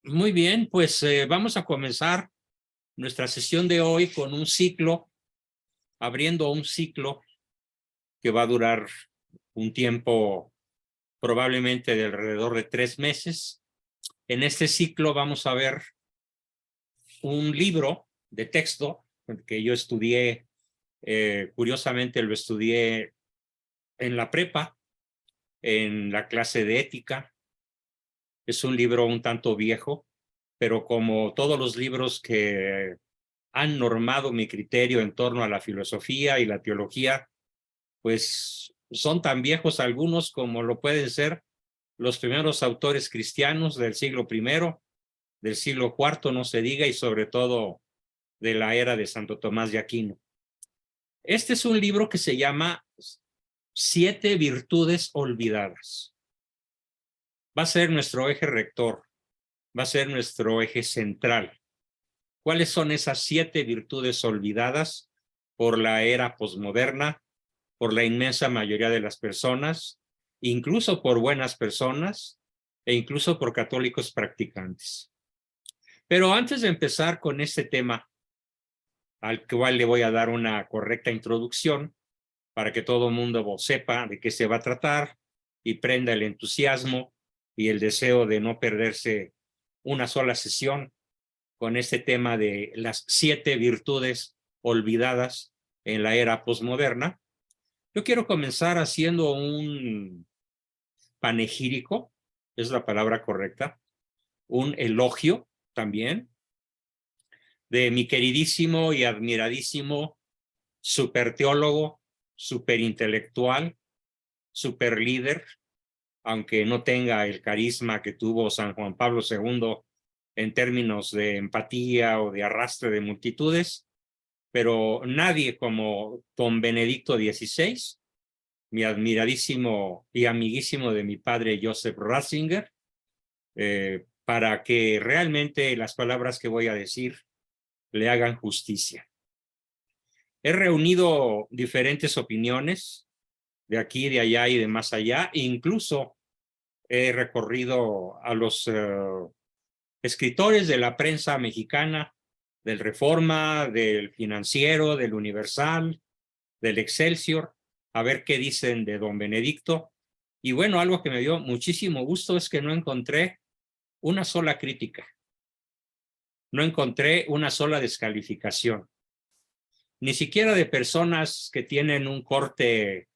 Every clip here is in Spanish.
Muy bien, pues vamos a comenzar nuestra sesión de hoy con un ciclo, abriendo un ciclo que va a durar un tiempo probablemente de alrededor de 3 meses. En este ciclo vamos a ver un libro de texto que yo estudié, curiosamente lo estudié en la prepa, en la clase de ética. Es un libro un tanto viejo, pero como todos los libros que han normado mi criterio en torno a la filosofía y la teología, pues son tan viejos algunos como lo pueden ser los primeros autores cristianos del siglo I, del siglo IV, no se diga, y sobre todo de la era de Santo Tomás de Aquino. Este es un libro que se llama 7 virtudes olvidadas. Va a ser nuestro eje rector, va a ser nuestro eje central. ¿Cuáles son esas 7 virtudes olvidadas por la era posmoderna, por la inmensa mayoría de las personas, incluso por buenas personas e incluso por católicos practicantes? Pero antes de empezar con este tema, al cual le voy a dar una correcta introducción para que todo el mundo sepa de qué se va a tratar y prenda el entusiasmo y el deseo de no perderse una sola sesión con este tema de las 7 virtudes olvidadas en la era posmoderna. Yo quiero comenzar haciendo un panegírico, es la palabra correcta, un elogio también de mi queridísimo y admiradísimo superteólogo, superintelectual, superlíder, aunque no tenga el carisma que tuvo San Juan Pablo II en términos de empatía o de arrastre de multitudes, pero nadie como don Benedicto XVI, mi admiradísimo y amiguísimo de mi padre Joseph Ratzinger, para que realmente las palabras que voy a decir le hagan justicia. He reunido diferentes opiniones de aquí, de allá y de más allá, e incluso he recorrido a los escritores de la prensa mexicana, del Reforma, del Financiero, del Universal, del Excelsior, a ver qué dicen de don Benedicto. Y bueno, algo que me dio muchísimo gusto es que no encontré una sola crítica, no encontré una sola descalificación, ni siquiera de personas que tienen un corte,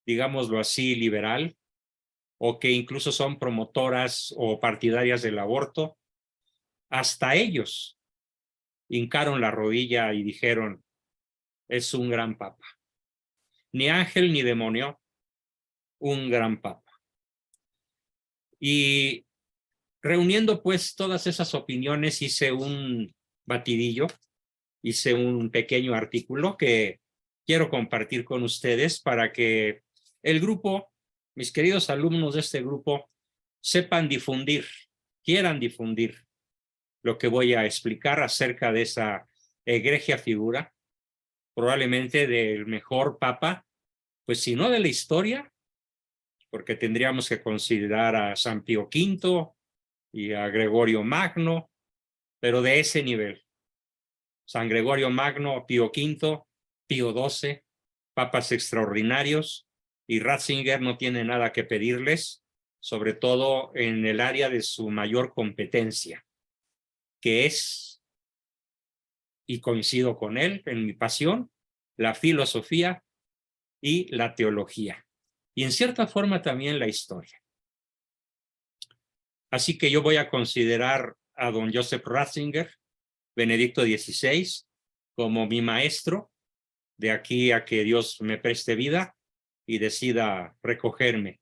digámoslo así, liberal, o que incluso son promotoras o partidarias del aborto. Hasta ellos hincaron la rodilla y dijeron, es un gran papa. Ni ángel ni demonio, un gran papa. Y reuniendo pues todas esas opiniones hice un batidillo, hice un pequeño artículo que quiero compartir con ustedes para que el grupo, mis queridos alumnos de este grupo, sepan difundir, quieran difundir lo que voy a explicar acerca de esa egregia figura, probablemente del mejor papa, pues si no de la historia, porque tendríamos que considerar a San Pío V y a Gregorio Magno, pero de ese nivel. San Gregorio Magno, Pío V, Pío XII, papas extraordinarios, y Ratzinger no tiene nada que pedirles, sobre todo en el área de su mayor competencia, que es, y coincido con él en mi pasión, la filosofía y la teología, y en cierta forma también la historia. Así que yo voy a considerar a don Joseph Ratzinger, Benedicto XVI, como mi maestro, de aquí a que Dios me preste vida y decida recogerme.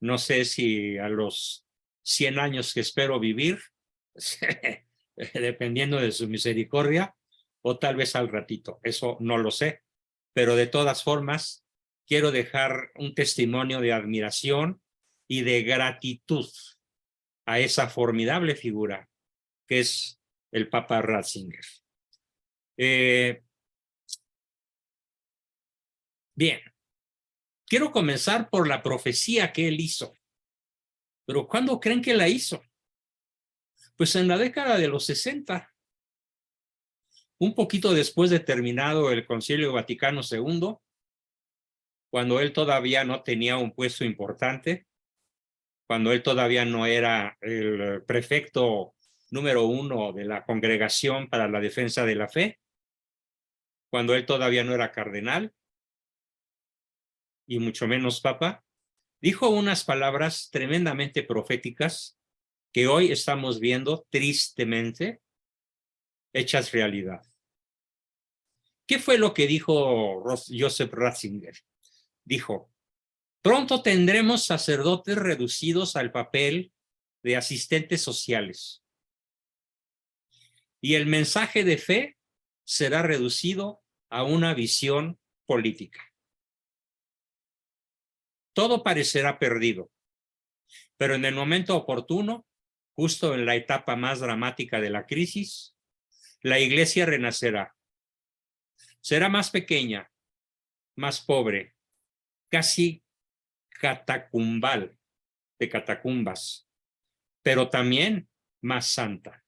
No sé si a los 100 años que espero vivir, dependiendo de su misericordia, o tal vez al ratito, eso no lo sé, pero de todas formas quiero dejar un testimonio de admiración y de gratitud a esa formidable figura que es el Papa Ratzinger. Bien, quiero comenzar por la profecía que él hizo. Pero ¿cuándo creen que la hizo? Pues en la década de los 60, un poquito después de terminado el Concilio Vaticano II, cuando él todavía no tenía un puesto importante, cuando él todavía no era el prefecto número 1 de la Congregación para la Defensa de la Fe, cuando él todavía no era cardenal, y mucho menos papa, dijo unas palabras tremendamente proféticas que hoy estamos viendo tristemente hechas realidad. ¿Qué fue lo que dijo Joseph Ratzinger? Dijo: pronto tendremos sacerdotes reducidos al papel de asistentes sociales. Y el mensaje de fe será reducido a una visión política. Todo parecerá perdido, pero en el momento oportuno, justo en la etapa más dramática de la crisis, la iglesia renacerá. Será más pequeña, más pobre, casi catacumbal, de catacumbas, pero también más santa.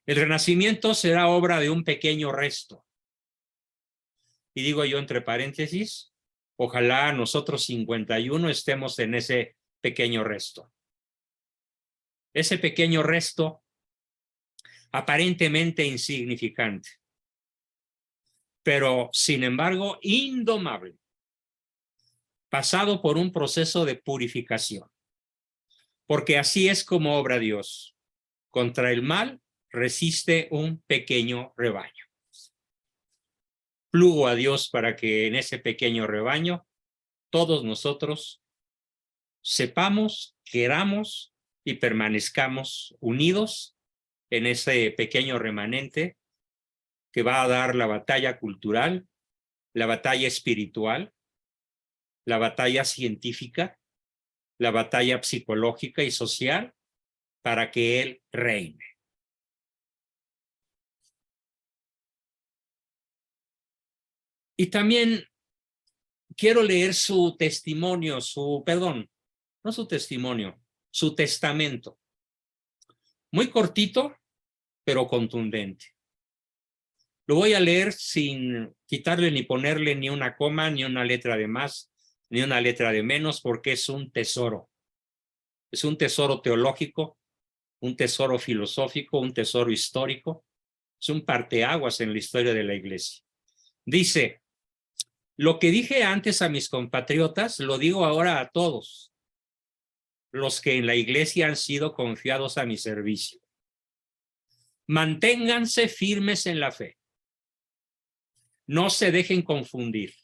El renacimiento será obra de un pequeño resto. Y digo yo entre paréntesis, ojalá nosotros 51 estemos en ese pequeño resto. Ese pequeño resto aparentemente insignificante, pero sin embargo indomable, pasado por un proceso de purificación. Porque así es como obra Dios. Contra el mal resiste un pequeño rebaño. Plugo a Dios para que en ese pequeño rebaño todos nosotros sepamos, queramos y permanezcamos unidos en ese pequeño remanente que va a dar la batalla cultural, la batalla espiritual, la batalla científica, la batalla psicológica y social para que Él reine. Y también quiero leer su testimonio, su testamento. Muy cortito, pero contundente. Lo voy a leer sin quitarle ni ponerle ni una coma, ni una letra de más, ni una letra de menos, porque es un tesoro. Es un tesoro teológico, un tesoro filosófico, un tesoro histórico. Es un parteaguas en la historia de la Iglesia. Dice: lo que dije antes a mis compatriotas, lo digo ahora a todos los que en la Iglesia han sido confiados a mi servicio. Manténganse firmes en la fe. No se dejen confundir.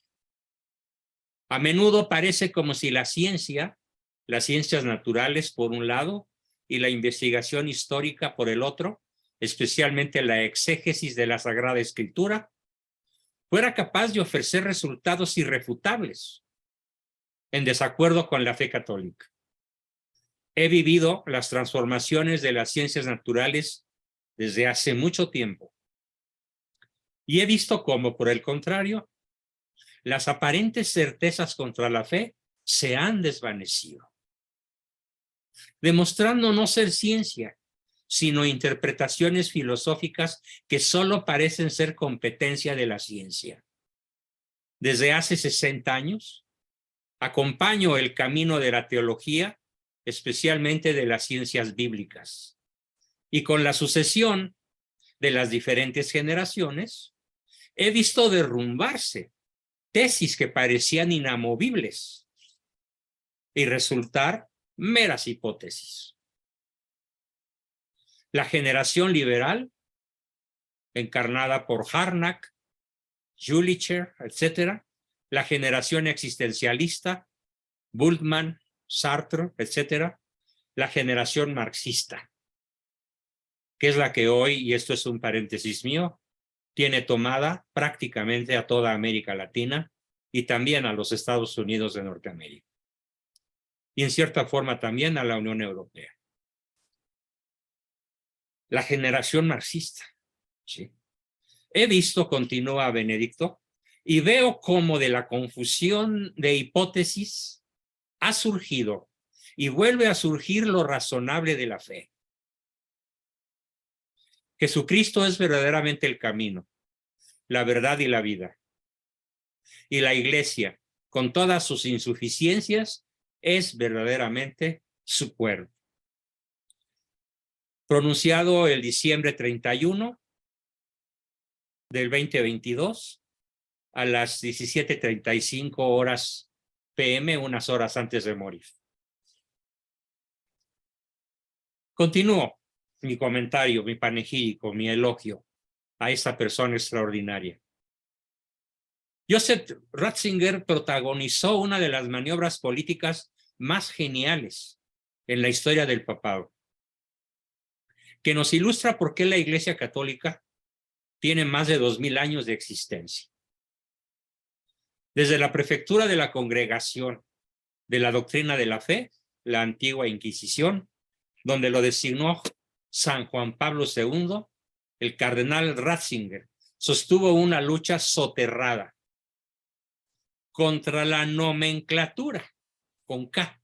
A menudo parece como si la ciencia, las ciencias naturales por un lado y la investigación histórica por el otro, especialmente la exégesis de la Sagrada Escritura, fuera capaz de ofrecer resultados irrefutables en desacuerdo con la fe católica. He vivido las transformaciones de las ciencias naturales desde hace mucho tiempo y he visto cómo, por el contrario, las aparentes certezas contra la fe se han desvanecido, demostrando no ser ciencia, sino interpretaciones filosóficas que solo parecen ser competencia de la ciencia. Desde hace 60 años, acompaño el camino de la teología, especialmente de las ciencias bíblicas, y con la sucesión de las diferentes generaciones, he visto derrumbarse tesis que parecían inamovibles y resultar meras hipótesis. La generación liberal, encarnada por Harnack, Jülicher, etc., la generación existencialista, Bultmann, Sartre, etc., la generación marxista, que es la que hoy, y esto es un paréntesis mío, tiene tomada prácticamente a toda América Latina y también a los Estados Unidos de Norteamérica. Y en cierta forma también a la Unión Europea. La generación marxista. ¿Sí? He visto, continúa Benedicto, y veo cómo de la confusión de hipótesis ha surgido y vuelve a surgir lo razonable de la fe. Jesucristo es verdaderamente el camino, la verdad y la vida. Y la iglesia, con todas sus insuficiencias, es verdaderamente su cuerpo. Pronunciado el diciembre 31 del 2022 a las 17:35 horas PM, unas horas antes de morir. Continúo mi comentario, mi panegírico, mi elogio a esta persona extraordinaria. Joseph Ratzinger protagonizó una de las maniobras políticas más geniales en la historia del papado, que nos ilustra por qué la Iglesia Católica tiene más de 2000 años de existencia. Desde la prefectura de la Congregación de la Doctrina de la Fe, la antigua Inquisición, donde lo designó San Juan Pablo II, el cardenal Ratzinger sostuvo una lucha soterrada contra la nomenclatura, con K.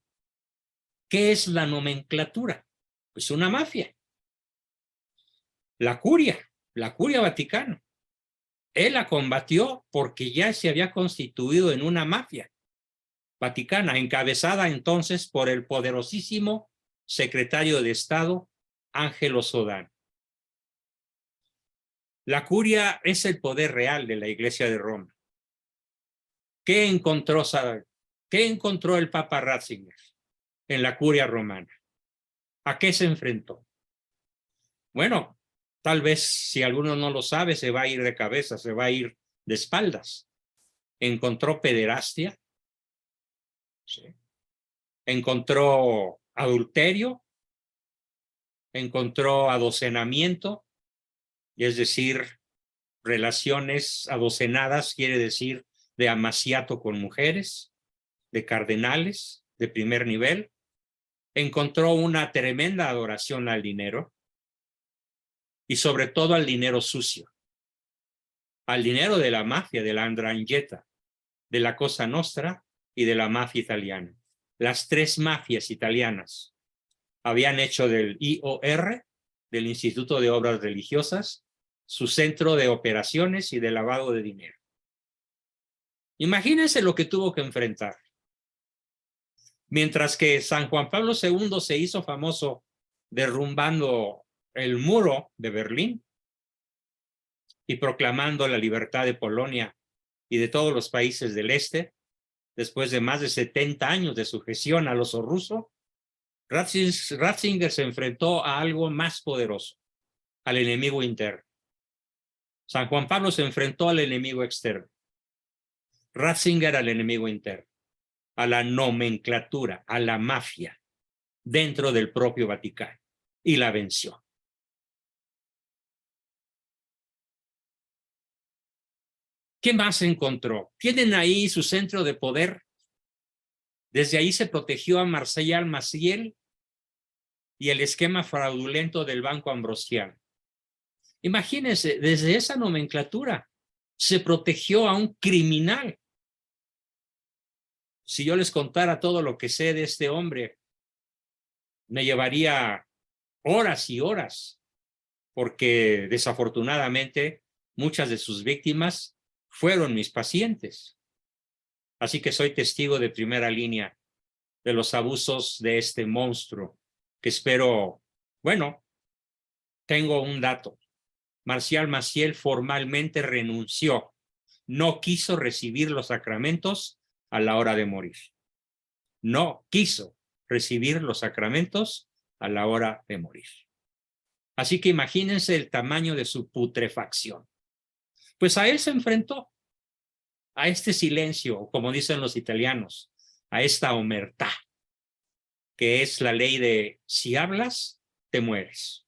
¿Qué es la nomenclatura? Pues una mafia. La curia vaticana. Él la combatió porque ya se había constituido en una mafia vaticana, encabezada entonces por el poderosísimo secretario de Estado, Ángelo Sodano. La curia es el poder real de la Iglesia de Roma. ¿Qué encontró el Papa Ratzinger en la curia romana? ¿A qué se enfrentó? Bueno, tal vez si alguno no lo sabe, se va a ir de cabeza, se va a ir de espaldas. Encontró pederastia, ¿sí? Encontró adulterio, encontró adocenamiento, y es decir, relaciones adocenadas, quiere decir de amaciato con mujeres, de cardenales de primer nivel. Encontró una tremenda adoración al dinero y sobre todo al dinero sucio, al dinero de la mafia, de la 'ndrangheta, de la Cosa Nostra y de la mafia italiana. Las tres mafias italianas habían hecho del IOR, del Instituto de Obras Religiosas, su centro de operaciones y de lavado de dinero. Imagínense lo que tuvo que enfrentar. Mientras que San Juan Pablo II se hizo famoso derrumbando el muro de Berlín y proclamando la libertad de Polonia y de todos los países del este, después de más de 70 años de sujeción al oso ruso, Ratzinger se enfrentó a algo más poderoso, al enemigo interno. San Juan Pablo se enfrentó al enemigo externo. Ratzinger al enemigo interno, a la nomenclatura, a la mafia dentro del propio Vaticano, y la venció. ¿Qué más encontró? Tienen ahí su centro de poder. Desde ahí se protegió a Marcial Maciel y el esquema fraudulento del Banco Ambrosiano. Imagínense, desde esa nomenclatura se protegió a un criminal. Si yo les contara todo lo que sé de este hombre, me llevaría horas y horas, porque desafortunadamente muchas de sus víctimas fueron mis pacientes. Así que soy testigo de primera línea de los abusos de este monstruo, que espero, bueno, tengo un dato. Marcial Maciel formalmente renunció, no quiso recibir los sacramentos a la hora de morir. No quiso recibir los sacramentos a la hora de morir. Así que imagínense el tamaño de su putrefacción. Pues a él se enfrentó, a este silencio, como dicen los italianos, a esta omertà, que es la ley de si hablas, te mueres.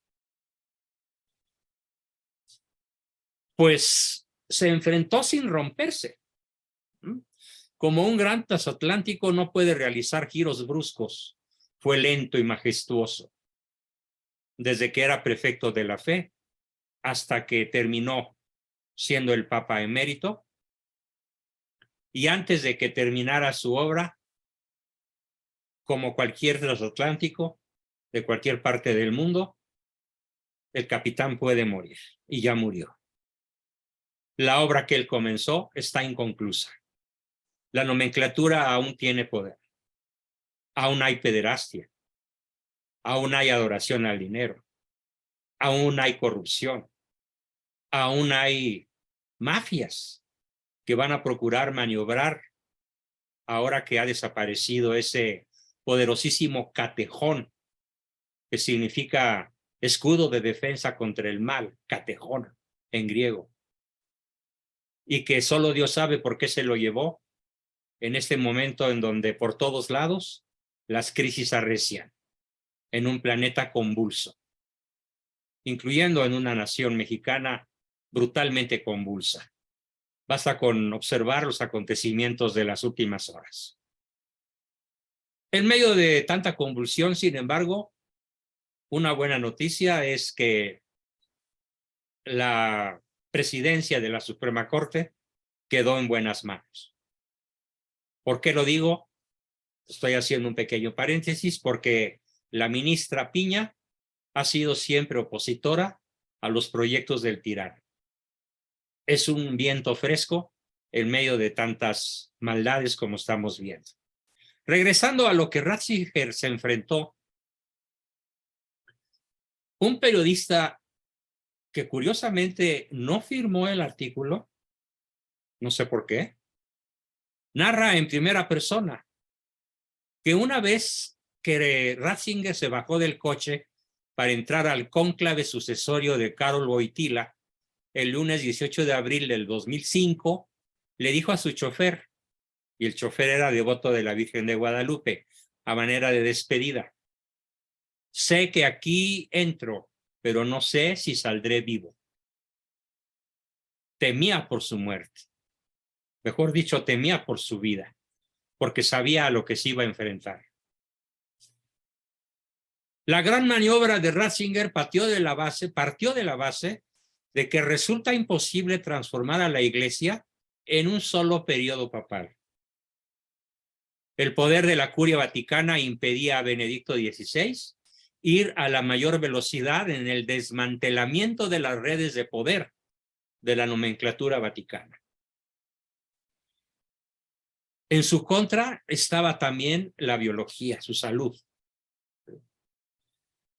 Pues se enfrentó sin romperse. Como un gran transatlántico no puede realizar giros bruscos, fue lento y majestuoso. Desde que era prefecto de la fe hasta que terminó siendo el Papa emérito, y antes de que terminara su obra, como cualquier transatlántico de cualquier parte del mundo, el capitán puede morir, y ya murió. La obra que él comenzó está inconclusa. La nomenclatura aún tiene poder. Aún hay pederastia. Aún hay adoración al dinero. Aún hay corrupción. Aún hay mafias que van a procurar maniobrar ahora que ha desaparecido ese poderosísimo catejón, que significa escudo de defensa contra el mal, catejón en griego, y que solo Dios sabe por qué se lo llevó en este momento en donde por todos lados las crisis arrecian, en un planeta convulso, incluyendo en una nación mexicana brutalmente convulsa. Basta con observar los acontecimientos de las últimas horas. En medio de tanta convulsión, sin embargo, una buena noticia es que la presidencia de la Suprema Corte quedó en buenas manos. ¿Por qué lo digo? Estoy haciendo un pequeño paréntesis porque la ministra Piña ha sido siempre opositora a los proyectos del tirano. Es un viento fresco en medio de tantas maldades como estamos viendo. Regresando a lo que Ratzinger se enfrentó, un periodista que curiosamente no firmó el artículo, no sé por qué, narra en primera persona que una vez que Ratzinger se bajó del coche para entrar al cónclave sucesorio de Karol Wojtyła el lunes 18 de abril del 2005, le dijo a su chofer, y el chofer era devoto de la Virgen de Guadalupe, a manera de despedida: sé que aquí entro, pero no sé si saldré vivo. Temía por su muerte. Mejor dicho, temía por su vida, porque sabía a lo que se iba a enfrentar. La gran maniobra de Ratzinger partió de la base de que resulta imposible transformar a la Iglesia en un solo periodo papal. El poder de la Curia Vaticana impedía a Benedicto XVI ir a la mayor velocidad en el desmantelamiento de las redes de poder de la nomenclatura vaticana. En su contra estaba también la biología, su salud.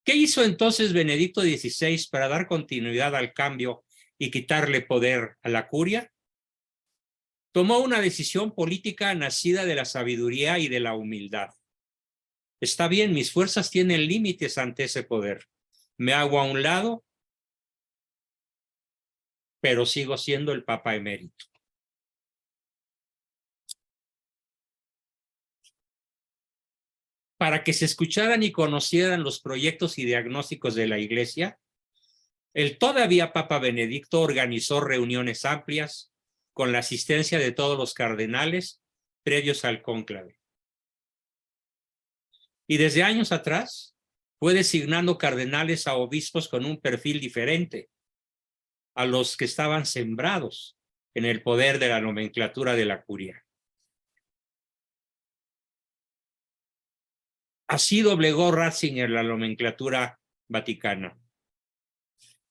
¿Qué hizo entonces Benedicto XVI para dar continuidad al cambio y quitarle poder a la curia? Tomó una decisión política nacida de la sabiduría y de la humildad. Está bien, mis fuerzas tienen límites ante ese poder. Me hago a un lado, pero sigo siendo el Papa emérito. Para que se escucharan y conocieran los proyectos y diagnósticos de la Iglesia, el todavía Papa Benedicto organizó reuniones amplias con la asistencia de todos los cardenales previos al cónclave. Y desde años atrás fue designando cardenales a obispos con un perfil diferente a los que estaban sembrados en el poder de la nomenclatura de la curia. Así doblegó Ratzinger la nomenclatura vaticana.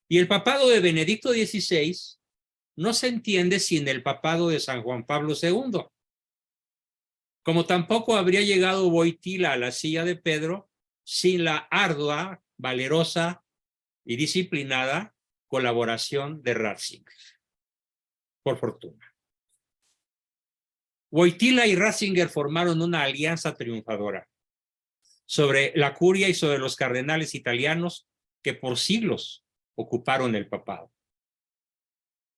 Y el papado de Benedicto XVI no se entiende sin el papado de San Juan Pablo II. Como tampoco habría llegado Wojtyła a la silla de Pedro sin la ardua, valerosa y disciplinada colaboración de Ratzinger. Por fortuna. Wojtyła y Ratzinger formaron una alianza triunfadora sobre la curia y sobre los cardenales italianos que por siglos ocuparon el papado.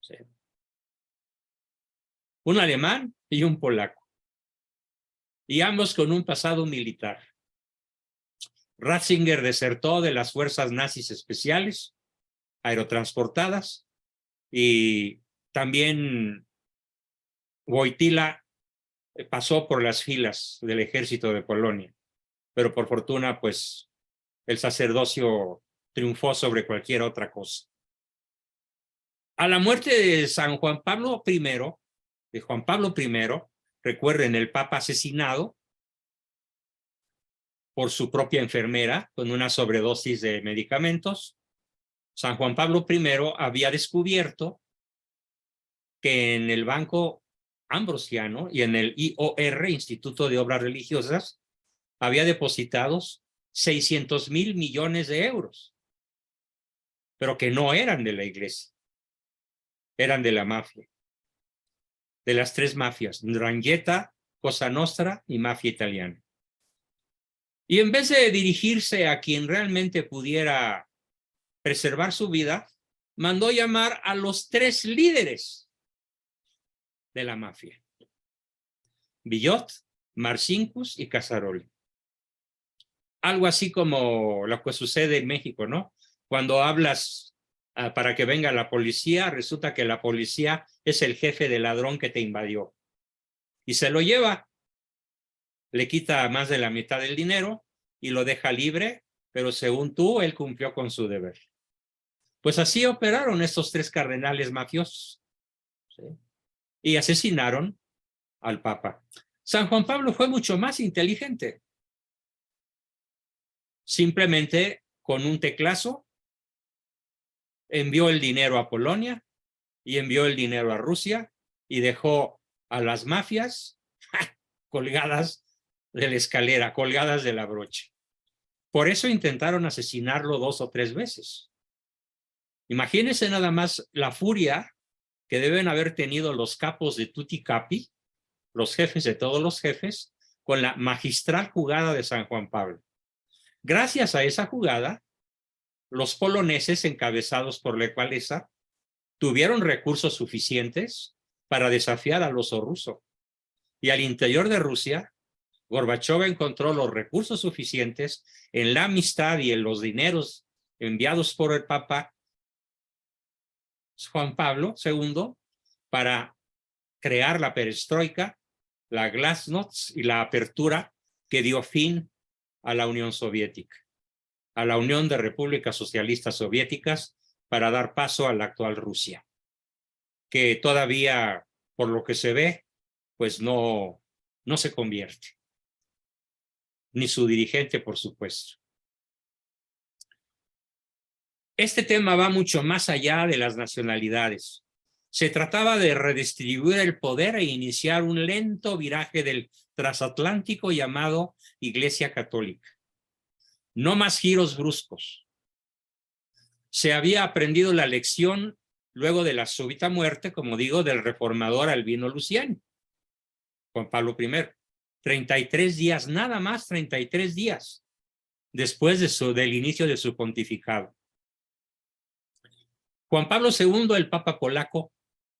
Sí. Un alemán y un polaco, y ambos con un pasado militar. Ratzinger desertó de las fuerzas nazis especiales, aerotransportadas, y también Wojtyła pasó por las filas del ejército de Polonia, pero por fortuna, pues, el sacerdocio triunfó sobre cualquier otra cosa. A la muerte de Juan Pablo I, recuerden, el Papa asesinado por su propia enfermera con una sobredosis de medicamentos, San Juan Pablo I había descubierto que en el Banco Ambrosiano y en el IOR, Instituto de Obras Religiosas, había depositados 600,000 millones de euros, pero que no eran de la iglesia, eran de la mafia, de las tres mafias, 'Ndrangheta, Cosa Nostra y mafia italiana. Y en vez de dirigirse a quien realmente pudiera preservar su vida, mandó llamar a los tres líderes de la mafia: Villot, Marcinkus y Casaroli. Algo así como lo que sucede en México, ¿no? Cuando hablas para que venga la policía, resulta que la policía es el jefe del ladrón que te invadió y se lo lleva, le quita más de la mitad del dinero y lo deja libre, pero según tú, él cumplió con su deber. Pues así operaron estos tres cardenales mafiosos, ¿sí? Y asesinaron al Papa. San Juan Pablo fue mucho más inteligente. Simplemente con un teclazo envió el dinero a Polonia y envió el dinero a Rusia y dejó a las mafias colgadas de la escalera, colgadas de la brocha. Por eso intentaron asesinarlo 2 o 3 veces. Imagínense nada más la furia que deben haber tenido los capos de Tutti Capi, los jefes de todos los jefes, con la magistral jugada de San Juan Pablo. Gracias a esa jugada, los poloneses, encabezados por Lech Walesa, tuvieron recursos suficientes para desafiar al oso ruso. Y al interior de Rusia, Gorbachov encontró los recursos suficientes en la amistad y en los dineros enviados por el Papa Juan Pablo II para crear la perestroika, la glasnost y la apertura que dio fin a la Unión Soviética, a la Unión de Repúblicas Socialistas Soviéticas, para dar paso a la actual Rusia, que todavía, por lo que se ve, pues no se convierte, ni su dirigente, por supuesto. Este tema va mucho más allá de las nacionalidades. Se trataba de redistribuir el poder e iniciar un lento viraje del transatlántico llamado Iglesia Católica. No más giros bruscos. Se había aprendido la lección luego de la súbita muerte, como digo, del reformador Albino Luciani, Juan Pablo I. 33 días, nada más 33 días, después del inicio de su pontificado. Juan Pablo II, el Papa polaco,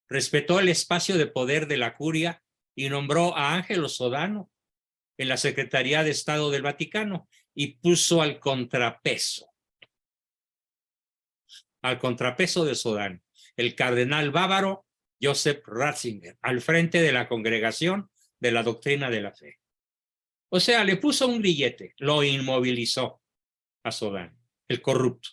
respetó el espacio de poder de la curia y nombró a Angelo Sodano en la Secretaría de Estado del Vaticano y puso al contrapeso de Sodano, el cardenal bávaro Joseph Ratzinger, al frente de la Congregación de la Doctrina de la Fe. O sea, le puso un grillete, lo inmovilizó a Sodano, el corrupto.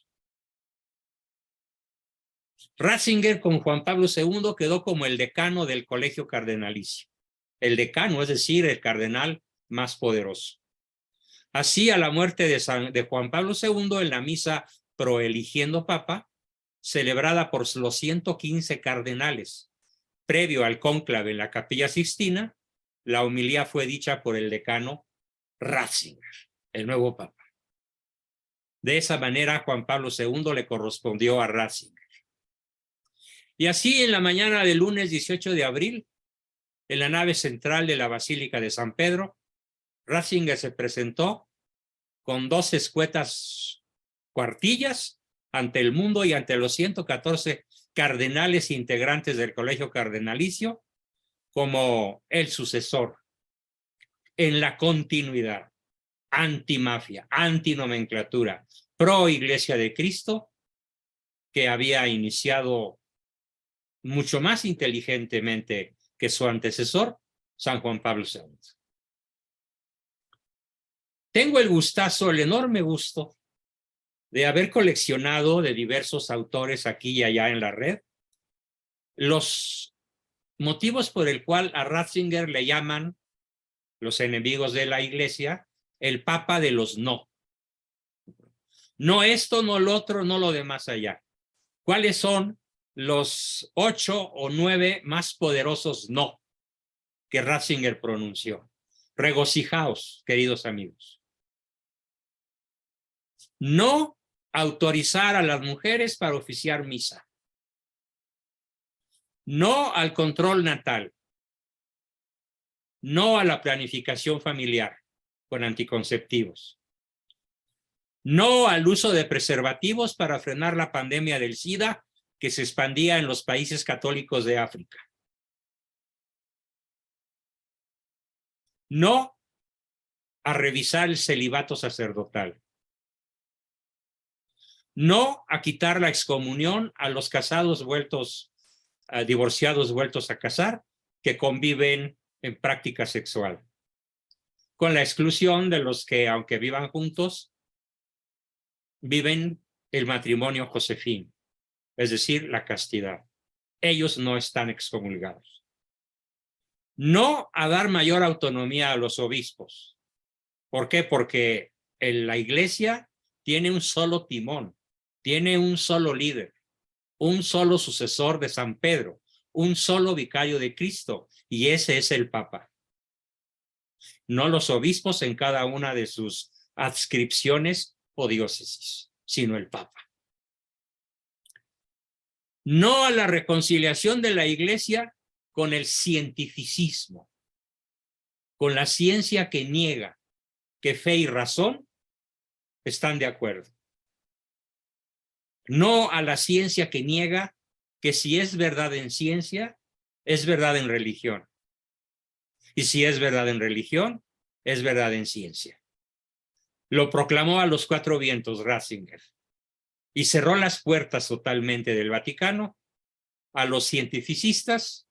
Ratzinger con Juan Pablo II quedó como el decano del colegio cardenalicio. El decano, es decir, el cardenal más poderoso. Así, a la muerte de Juan Pablo II, en la misa proeligiendo papa, celebrada por los 115 cardenales, previo al cónclave en la Capilla Sixtina, la homilía fue dicha por el decano Ratzinger, el nuevo papa. De esa manera, Juan Pablo II le correspondió a Ratzinger. Y así, en la mañana del lunes 18 de abril, en la nave central de la Basílica de San Pedro, Ratzinger se presentó con 2 escuetas cuartillas ante el mundo y ante los 114 cardenales integrantes del colegio cardenalicio como el sucesor en la continuidad, antimafia, antinomenclatura, pro Iglesia de Cristo, que había iniciado mucho más inteligentemente que su antecesor, San Juan Pablo II. Tengo el gustazo, el enorme gusto de haber coleccionado de diversos autores aquí y allá en la red los motivos por el cual a Ratzinger le llaman los enemigos de la Iglesia el Papa de los no. No esto, no lo otro, no lo de más allá. ¿Cuáles son los 8 o 9 más poderosos no que Ratzinger pronunció? Regocijaos, queridos amigos. No autorizar a las mujeres para oficiar misa. No al control natal. No a la planificación familiar con anticonceptivos. No al uso de preservativos para frenar la pandemia del SIDA que se expandía en los países católicos de África. No a revisar el celibato sacerdotal. No a quitar la excomunión a los casados divorciados vueltos a casar que conviven en práctica sexual, con la exclusión de los que, aunque vivan juntos, viven el matrimonio josefino, es decir, la castidad. Ellos no están excomulgados. No a dar mayor autonomía a los obispos. ¿Por qué? Porque en la iglesia tiene un solo timón, tiene un solo líder, un solo sucesor de San Pedro, un solo vicario de Cristo, y ese es el Papa. No los obispos en cada una de sus adscripciones o diócesis, sino el Papa. No a la reconciliación de la iglesia con el cientificismo, con la ciencia que niega que fe y razón están de acuerdo. No a la ciencia que niega que si es verdad en ciencia, es verdad en religión. Y si es verdad en religión, es verdad en ciencia. Lo proclamó a los 4 vientos Ratzinger y cerró las puertas totalmente del Vaticano a los cientificistas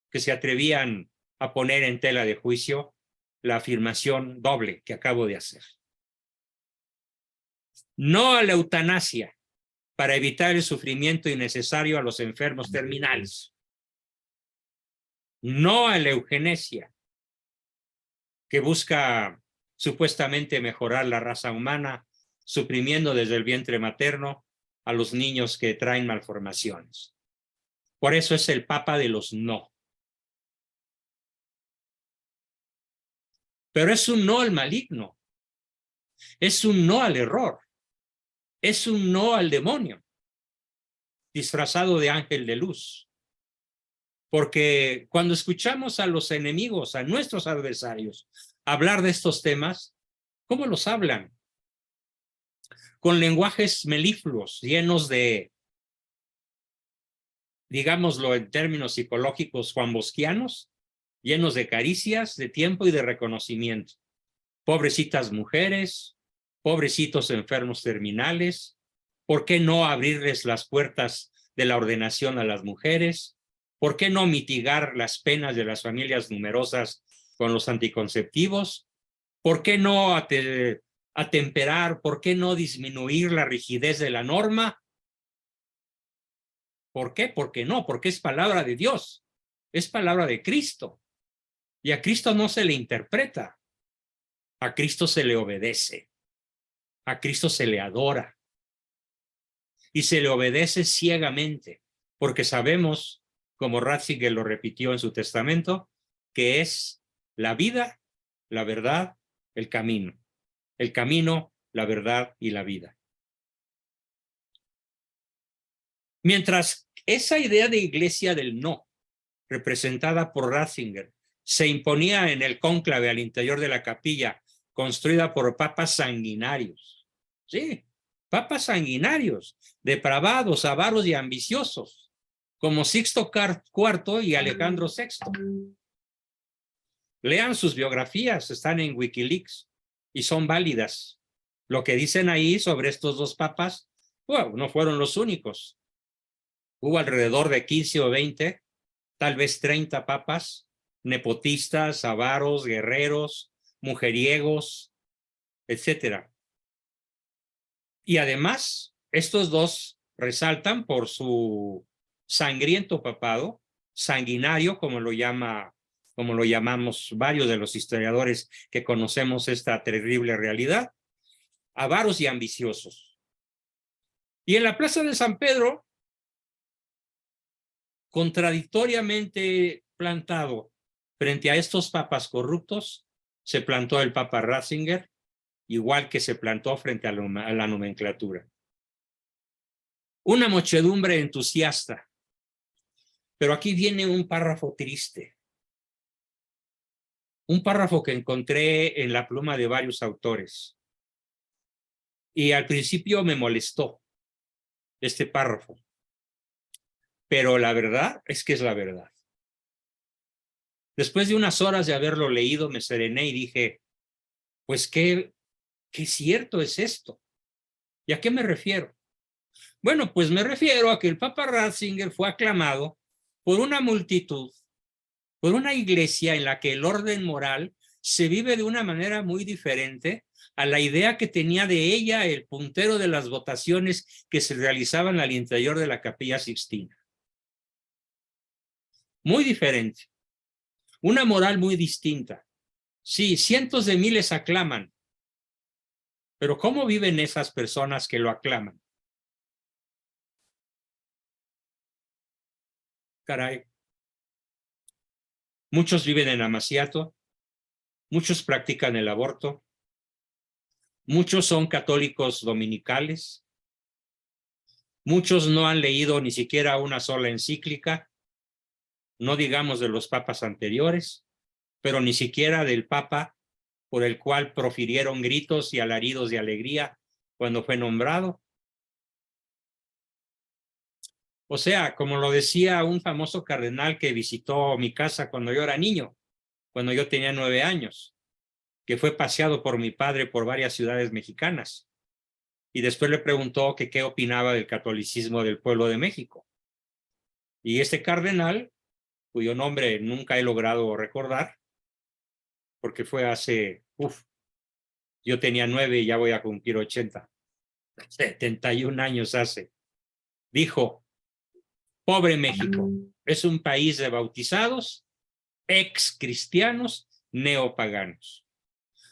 que se atrevían a poner en tela de juicio la afirmación doble que acabo de hacer. No a la eutanasia para evitar el sufrimiento innecesario a los enfermos terminales. No a la eugenesia que busca supuestamente mejorar la raza humana, suprimiendo desde el vientre materno a los niños que traen malformaciones. Por eso es el Papa de los no. Pero es un no al maligno, es un no al error, es un no al demonio, disfrazado de ángel de luz. Porque cuando escuchamos a los enemigos, a nuestros adversarios, hablar de estos temas, ¿cómo los hablan? Con lenguajes melifluos, llenos de, digámoslo en términos psicológicos juanbosquianos, llenos de caricias, de tiempo y de reconocimiento. Pobrecitas mujeres, pobrecitos enfermos terminales, ¿por qué no abrirles las puertas de la ordenación a las mujeres? ¿Por qué no mitigar las penas de las familias numerosas con los anticonceptivos? ¿Por qué no atemperar? ¿Por qué no disminuir la rigidez de la norma? ¿Por qué? Porque no, porque es palabra de Dios, es palabra de Cristo. Y a Cristo no se le interpreta, a Cristo se le obedece, a Cristo se le adora. Y se le obedece ciegamente, porque sabemos, como Ratzinger lo repitió en su testamento, que es la vida, la verdad, el camino. El camino, la verdad y la vida. Mientras esa idea de iglesia del no, representada por Ratzinger, se imponía en el cónclave al interior de la capilla, construida por papas sanguinarios. Sí, papas sanguinarios, depravados, avaros y ambiciosos, como Sixto IV y Alejandro VI. Lean sus biografías, están en Wikileaks y son válidas. Lo que dicen ahí sobre estos dos papas, bueno, no fueron los únicos. Hubo alrededor de 15 o 20, tal vez 30 papas, nepotistas, avaros, guerreros, mujeriegos, etcétera. Y además, estos dos resaltan por su sangriento papado, sanguinario, como lo llamamos varios de los historiadores que conocemos esta terrible realidad, avaros y ambiciosos. Y en la Plaza de San Pedro, contradictoriamente plantado frente a estos papas corruptos, se plantó el Papa Ratzinger, igual que se plantó frente a la nomenclatura. Una muchedumbre entusiasta. Pero aquí viene un párrafo triste. Un párrafo que encontré en la pluma de varios autores. Y al principio me molestó este párrafo. Pero la verdad es que es la verdad. Después de unas horas de haberlo leído, me serené y dije, pues qué cierto es esto. ¿Y a qué me refiero? Bueno, pues me refiero a que el Papa Ratzinger fue aclamado por una multitud, por una iglesia en la que el orden moral se vive de una manera muy diferente a la idea que tenía de ella el puntero de las votaciones que se realizaban al interior de la Capilla Sixtina. Muy diferente. Una moral muy distinta. Sí, cientos de miles aclaman, pero ¿cómo viven esas personas que lo aclaman? Caray. Muchos viven en amaciato, muchos practican el aborto, muchos son católicos dominicales, muchos no han leído ni siquiera una sola encíclica, no digamos de los papas anteriores, pero ni siquiera del papa por el cual profirieron gritos y alaridos de alegría cuando fue nombrado. O sea, como lo decía un famoso cardenal que visitó mi casa cuando yo era niño, cuando yo tenía 9 años, que fue paseado por mi padre por varias ciudades mexicanas. Y después le preguntó que qué opinaba del catolicismo del pueblo de México. Y este cardenal, cuyo nombre nunca he logrado recordar, porque fue hace, yo tenía 9 y ya voy a cumplir 80, 71 años hace, dijo, pobre México, es un país de bautizados, ex cristianos, neopaganos.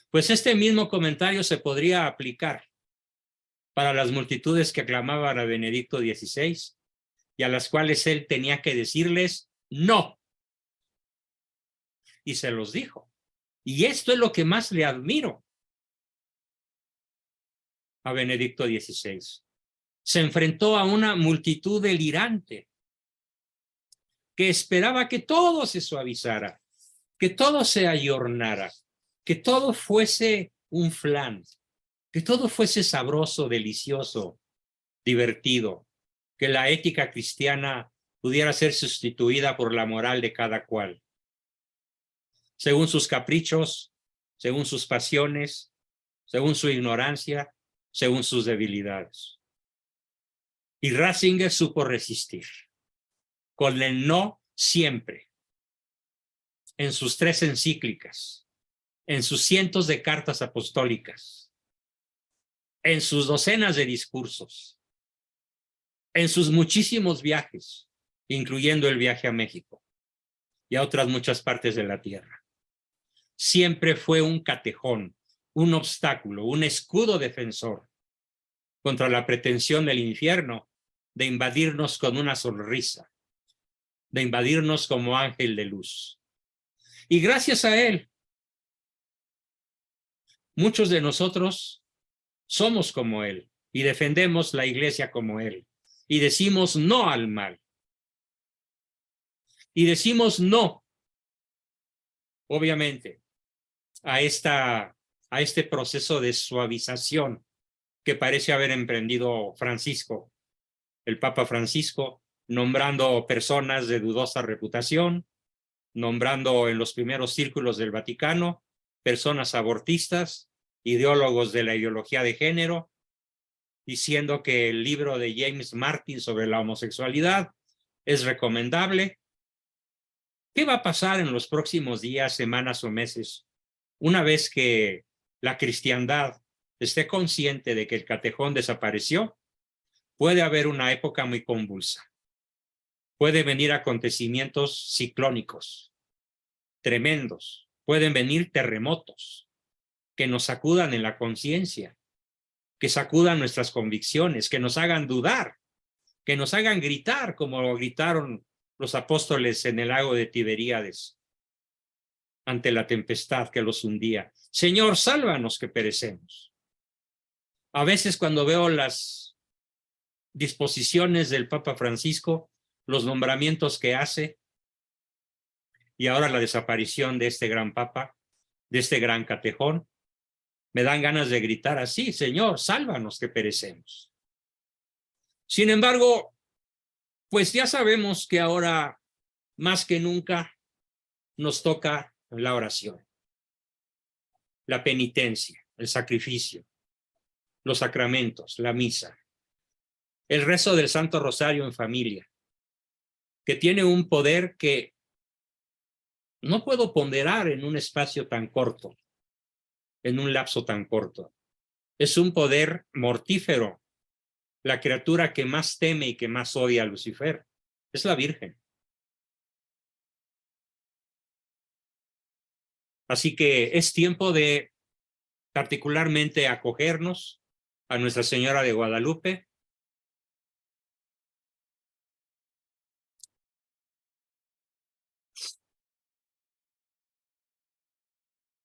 Pues este mismo comentario se podría aplicar para las multitudes que aclamaban a Benedicto XVI y a las cuales él tenía que decirles no. Y se los dijo. Y esto es lo que más le admiro a Benedicto XVI. Se enfrentó a una multitud delirante que esperaba que todo se suavizara, que todo se ayornara, que todo fuese un flan, que todo fuese sabroso, delicioso, divertido, que la ética cristiana pudiera ser sustituida por la moral de cada cual, según sus caprichos, según sus pasiones, según su ignorancia, según sus debilidades. Y Ratzinger supo resistir, con el no siempre, en sus 3 encíclicas, en sus cientos de cartas apostólicas, en sus docenas de discursos, en sus muchísimos viajes, incluyendo el viaje a México y a otras muchas partes de la tierra. Siempre fue un catejón, un obstáculo, un escudo defensor contra la pretensión del infierno de invadirnos con una sonrisa, de invadirnos como ángel de luz. Y gracias a él, muchos de nosotros somos como él y defendemos la iglesia como él y decimos no al mal. Y decimos no, obviamente, a este proceso de suavización que parece haber emprendido Francisco, el Papa Francisco, nombrando personas de dudosa reputación, nombrando en los primeros círculos del Vaticano personas abortistas, ideólogos de la ideología de género, diciendo que el libro de James Martin sobre la homosexualidad es recomendable. ¿Qué va a pasar en los próximos días, semanas o meses, una vez que la cristiandad esté consciente de que el catejón desapareció? Puede haber una época muy convulsa. Pueden venir acontecimientos ciclónicos, tremendos. Pueden venir terremotos que nos sacudan en la conciencia, que sacudan nuestras convicciones, que nos hagan dudar, que nos hagan gritar como gritaron los apóstoles en el lago de Tiberíades ante la tempestad que los hundía. Señor, sálvanos que perecemos. A veces cuando veo las disposiciones del Papa Francisco, los nombramientos que hace y ahora la desaparición de este gran Papa, de este gran catejón, me dan ganas de gritar así: Señor, sálvanos que perecemos. Sin embargo, pues ya sabemos que ahora más que nunca nos toca la oración, la penitencia, el sacrificio, los sacramentos, la misa, el rezo del Santo Rosario en familia, que tiene un poder que no puedo ponderar en un espacio tan corto, en un lapso tan corto. Es un poder mortífero. La criatura que más teme y que más odia a Lucifer es la Virgen. Así que es tiempo de particularmente acogernos a Nuestra Señora de Guadalupe.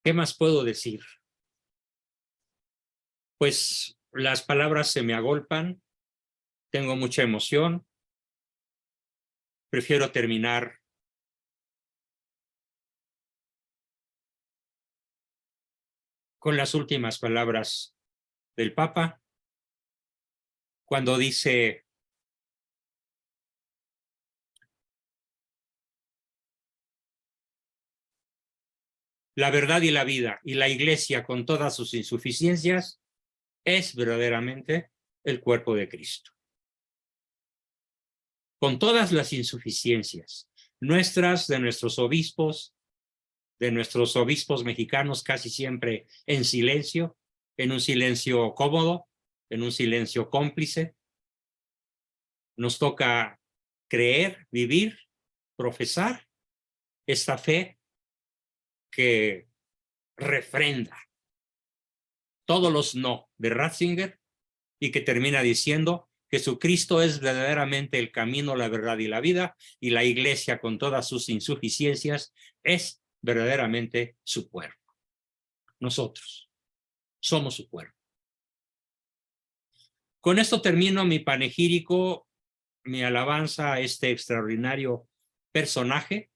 ¿Qué más puedo decir? Pues las palabras se me agolpan, tengo mucha emoción. Prefiero terminar con las últimas palabras del Papa, cuando dice: la verdad y la vida, y la Iglesia con todas sus insuficiencias, es verdaderamente el cuerpo de Cristo. Con todas las insuficiencias nuestras, de nuestros obispos mexicanos, casi siempre en silencio, en un silencio cómodo, en un silencio cómplice. Nos toca creer, vivir, profesar esta fe que refrenda todos los no de Ratzinger y que termina diciendo: Jesucristo es verdaderamente el camino, la verdad y la vida, y la Iglesia con todas sus insuficiencias es verdaderamente su cuerpo. Nosotros somos su cuerpo. Con esto termino mi panegírico, mi alabanza a este extraordinario personaje,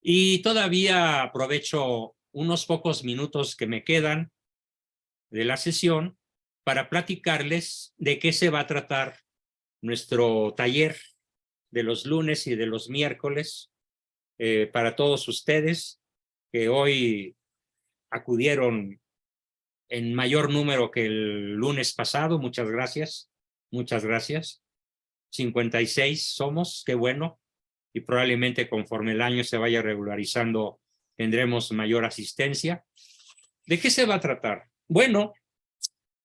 y todavía aprovecho unos pocos minutos que me quedan de la sesión para platicarles de qué se va a tratar nuestro taller de los lunes y de los miércoles, para todos ustedes que hoy acudieron en mayor número que el lunes pasado. Muchas gracias, muchas gracias. 56 somos, qué bueno, y probablemente conforme el año se vaya regularizando tendremos mayor asistencia. ¿De qué se va a tratar? Bueno,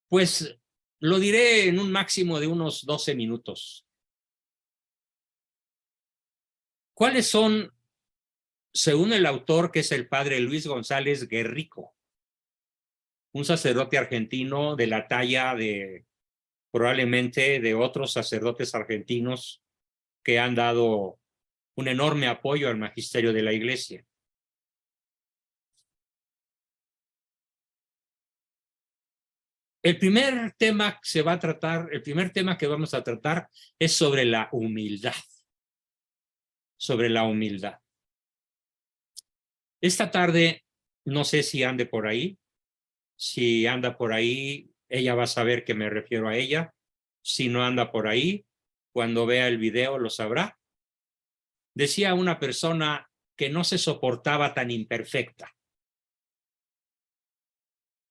pues lo diré en un máximo de unos 12 minutos. ¿Cuáles son, según el autor, que es el padre Luis González Guerrico, un sacerdote argentino de la talla de probablemente de otros sacerdotes argentinos que han dado un enorme apoyo al magisterio de la Iglesia? El primer tema que se va a tratar, el primer tema que vamos a tratar es sobre la humildad. Sobre la humildad. Esta tarde, no sé si ande por ahí. Si anda por ahí, ella va a saber que me refiero a ella. Si no anda por ahí, cuando vea el video lo sabrá. Decía una persona que no se soportaba tan imperfecta,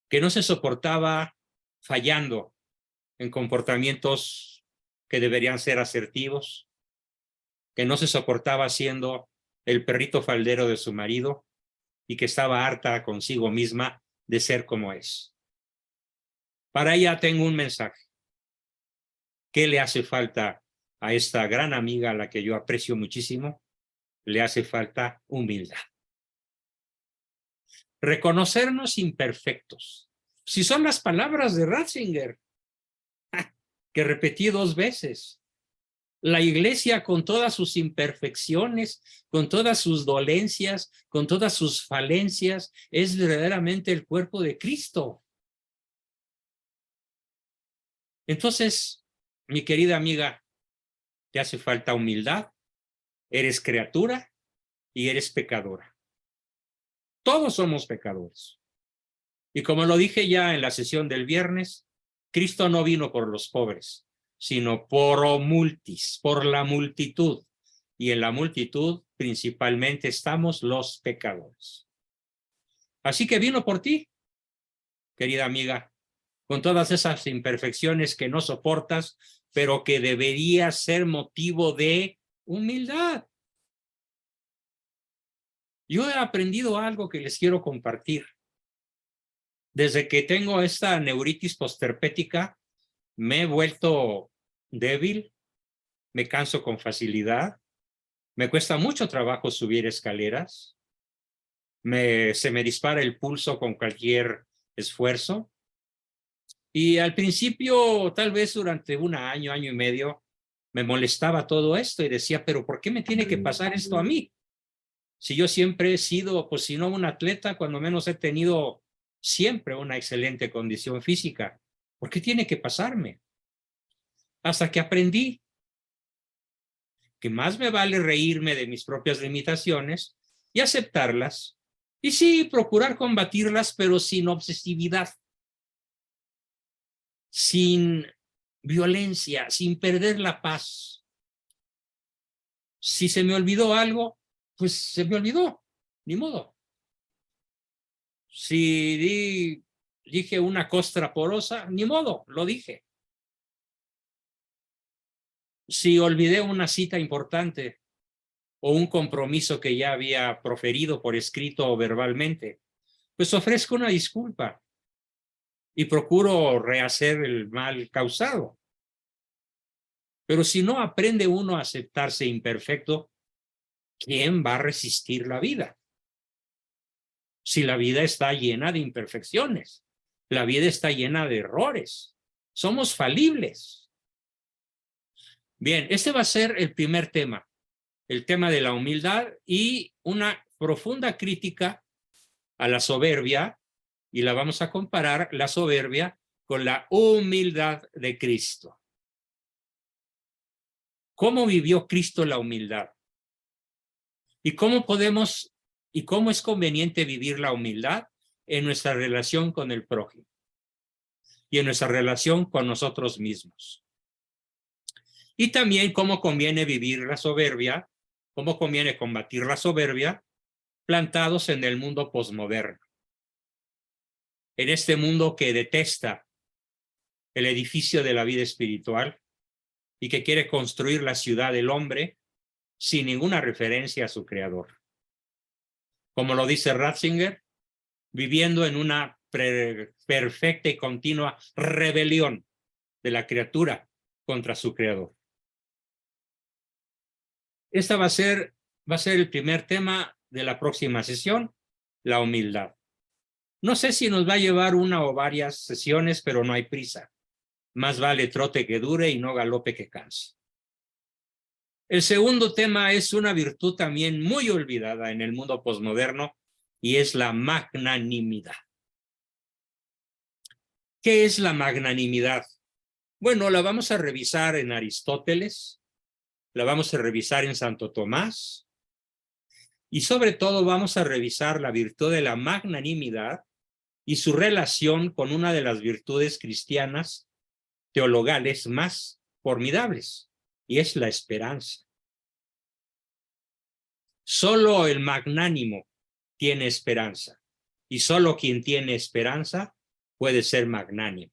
que no se soportaba fallando en comportamientos que deberían ser asertivos, que no se soportaba siendo el perrito faldero de su marido y que estaba harta consigo misma de ser como es. Para ella tengo un mensaje. ¿Qué le hace falta a esta gran amiga a la que yo aprecio muchísimo? Le hace falta humildad. Reconocernos imperfectos, Si son las palabras de Ratzinger, que repetí 2 veces. La iglesia, con todas sus imperfecciones, con todas sus dolencias, con todas sus falencias, es verdaderamente el cuerpo de Cristo. Entonces, mi querida amiga, te hace falta humildad, eres criatura y eres pecadora. Todos somos pecadores. Y como lo dije ya en la sesión del viernes, Cristo no vino por los pobres, sino por multis, por la multitud. Y en la multitud principalmente estamos los pecadores. Así que vino por ti, querida amiga, con todas esas imperfecciones que no soportas, pero que debería ser motivo de humildad. Yo he aprendido algo que les quiero compartir. Desde que tengo esta neuritis posterpética, me he vuelto débil, me canso con facilidad, me cuesta mucho trabajo subir escaleras, se me dispara el pulso con cualquier esfuerzo. Y al principio, tal vez durante un año, año y medio, me molestaba todo esto y decía, pero ¿por qué me tiene que pasar esto a mí? Si yo siempre he sido, pues si no un atleta, cuando menos he tenido siempre una excelente condición física. ¿Por qué tiene que pasarme? Hasta que aprendí que más me vale reírme de mis propias limitaciones y aceptarlas. Y sí, procurar combatirlas, pero sin obsesividad, sin violencia, sin perder la paz. Si se me olvidó algo, pues se me olvidó, ni modo. Si dije una costra porosa, ni modo, lo dije. Si olvidé una cita importante o un compromiso que ya había proferido por escrito o verbalmente, pues ofrezco una disculpa y procuro rehacer el mal causado. Pero si no aprende uno a aceptarse imperfecto, ¿quién va a resistir la vida? Si la vida está llena de imperfecciones, la vida está llena de errores, somos falibles. Bien, este va a ser el primer tema, el tema de la humildad y una profunda crítica a la soberbia, y la vamos a comparar, la soberbia, con la humildad de Cristo. ¿Cómo vivió Cristo la humildad? ¿Y cómo podemos y cómo es conveniente vivir la humildad en nuestra relación con el prójimo y en nuestra relación con nosotros mismos? Y también cómo conviene vivir la soberbia, cómo conviene combatir la soberbia plantados en el mundo posmoderno. En este mundo que detesta el edificio de la vida espiritual y que quiere construir la ciudad del hombre sin ninguna referencia a su creador. Como lo dice Ratzinger, viviendo en una perfecta y continua rebelión de la criatura contra su creador. Esta va a ser el primer tema de la próxima sesión, la humildad. No sé si nos va a llevar una o varias sesiones, pero no hay prisa. Más vale trote que dure y no galope que canse. El segundo tema es una virtud también muy olvidada en el mundo posmoderno y es la magnanimidad. ¿Qué es la magnanimidad? Bueno, la vamos a revisar en Aristóteles, la vamos a revisar en Santo Tomás y sobre todo vamos a revisar la virtud de la magnanimidad y su relación con una de las virtudes cristianas teologales más formidables, y es la esperanza. Solo el magnánimo tiene esperanza, y solo quien tiene esperanza puede ser magnánimo.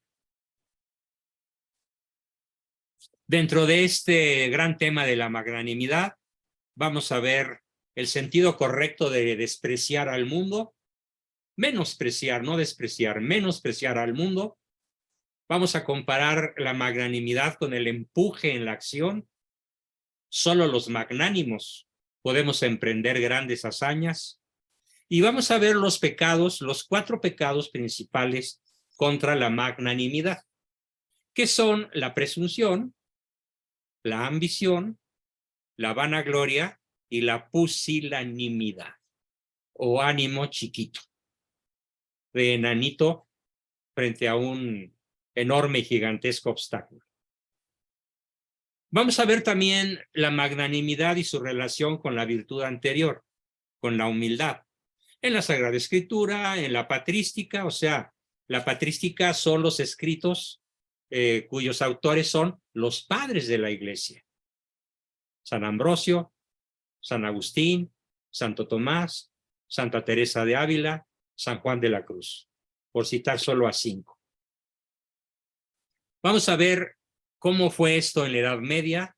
Dentro de este gran tema de la magnanimidad, vamos a ver el sentido correcto de despreciar al mundo, menospreciar, no despreciar, menospreciar al mundo. Vamos a comparar la magnanimidad con el empuje en la acción. Solo los magnánimos podemos emprender grandes hazañas. Y vamos a ver los pecados, los 4 pecados principales contra la magnanimidad, que son la presunción, la ambición, la vanagloria y la pusilanimidad, o ánimo chiquito, de enanito frente a un enorme y gigantesco obstáculo. Vamos a ver también la magnanimidad y su relación con la virtud anterior, con la humildad. En la Sagrada Escritura, en la patrística, o sea, la patrística son los escritos cuyos autores son los padres de la Iglesia. San Ambrosio, San Agustín, Santo Tomás, Santa Teresa de Ávila, San Juan de la Cruz, por citar solo a 5. Vamos a ver cómo fue esto en la Edad Media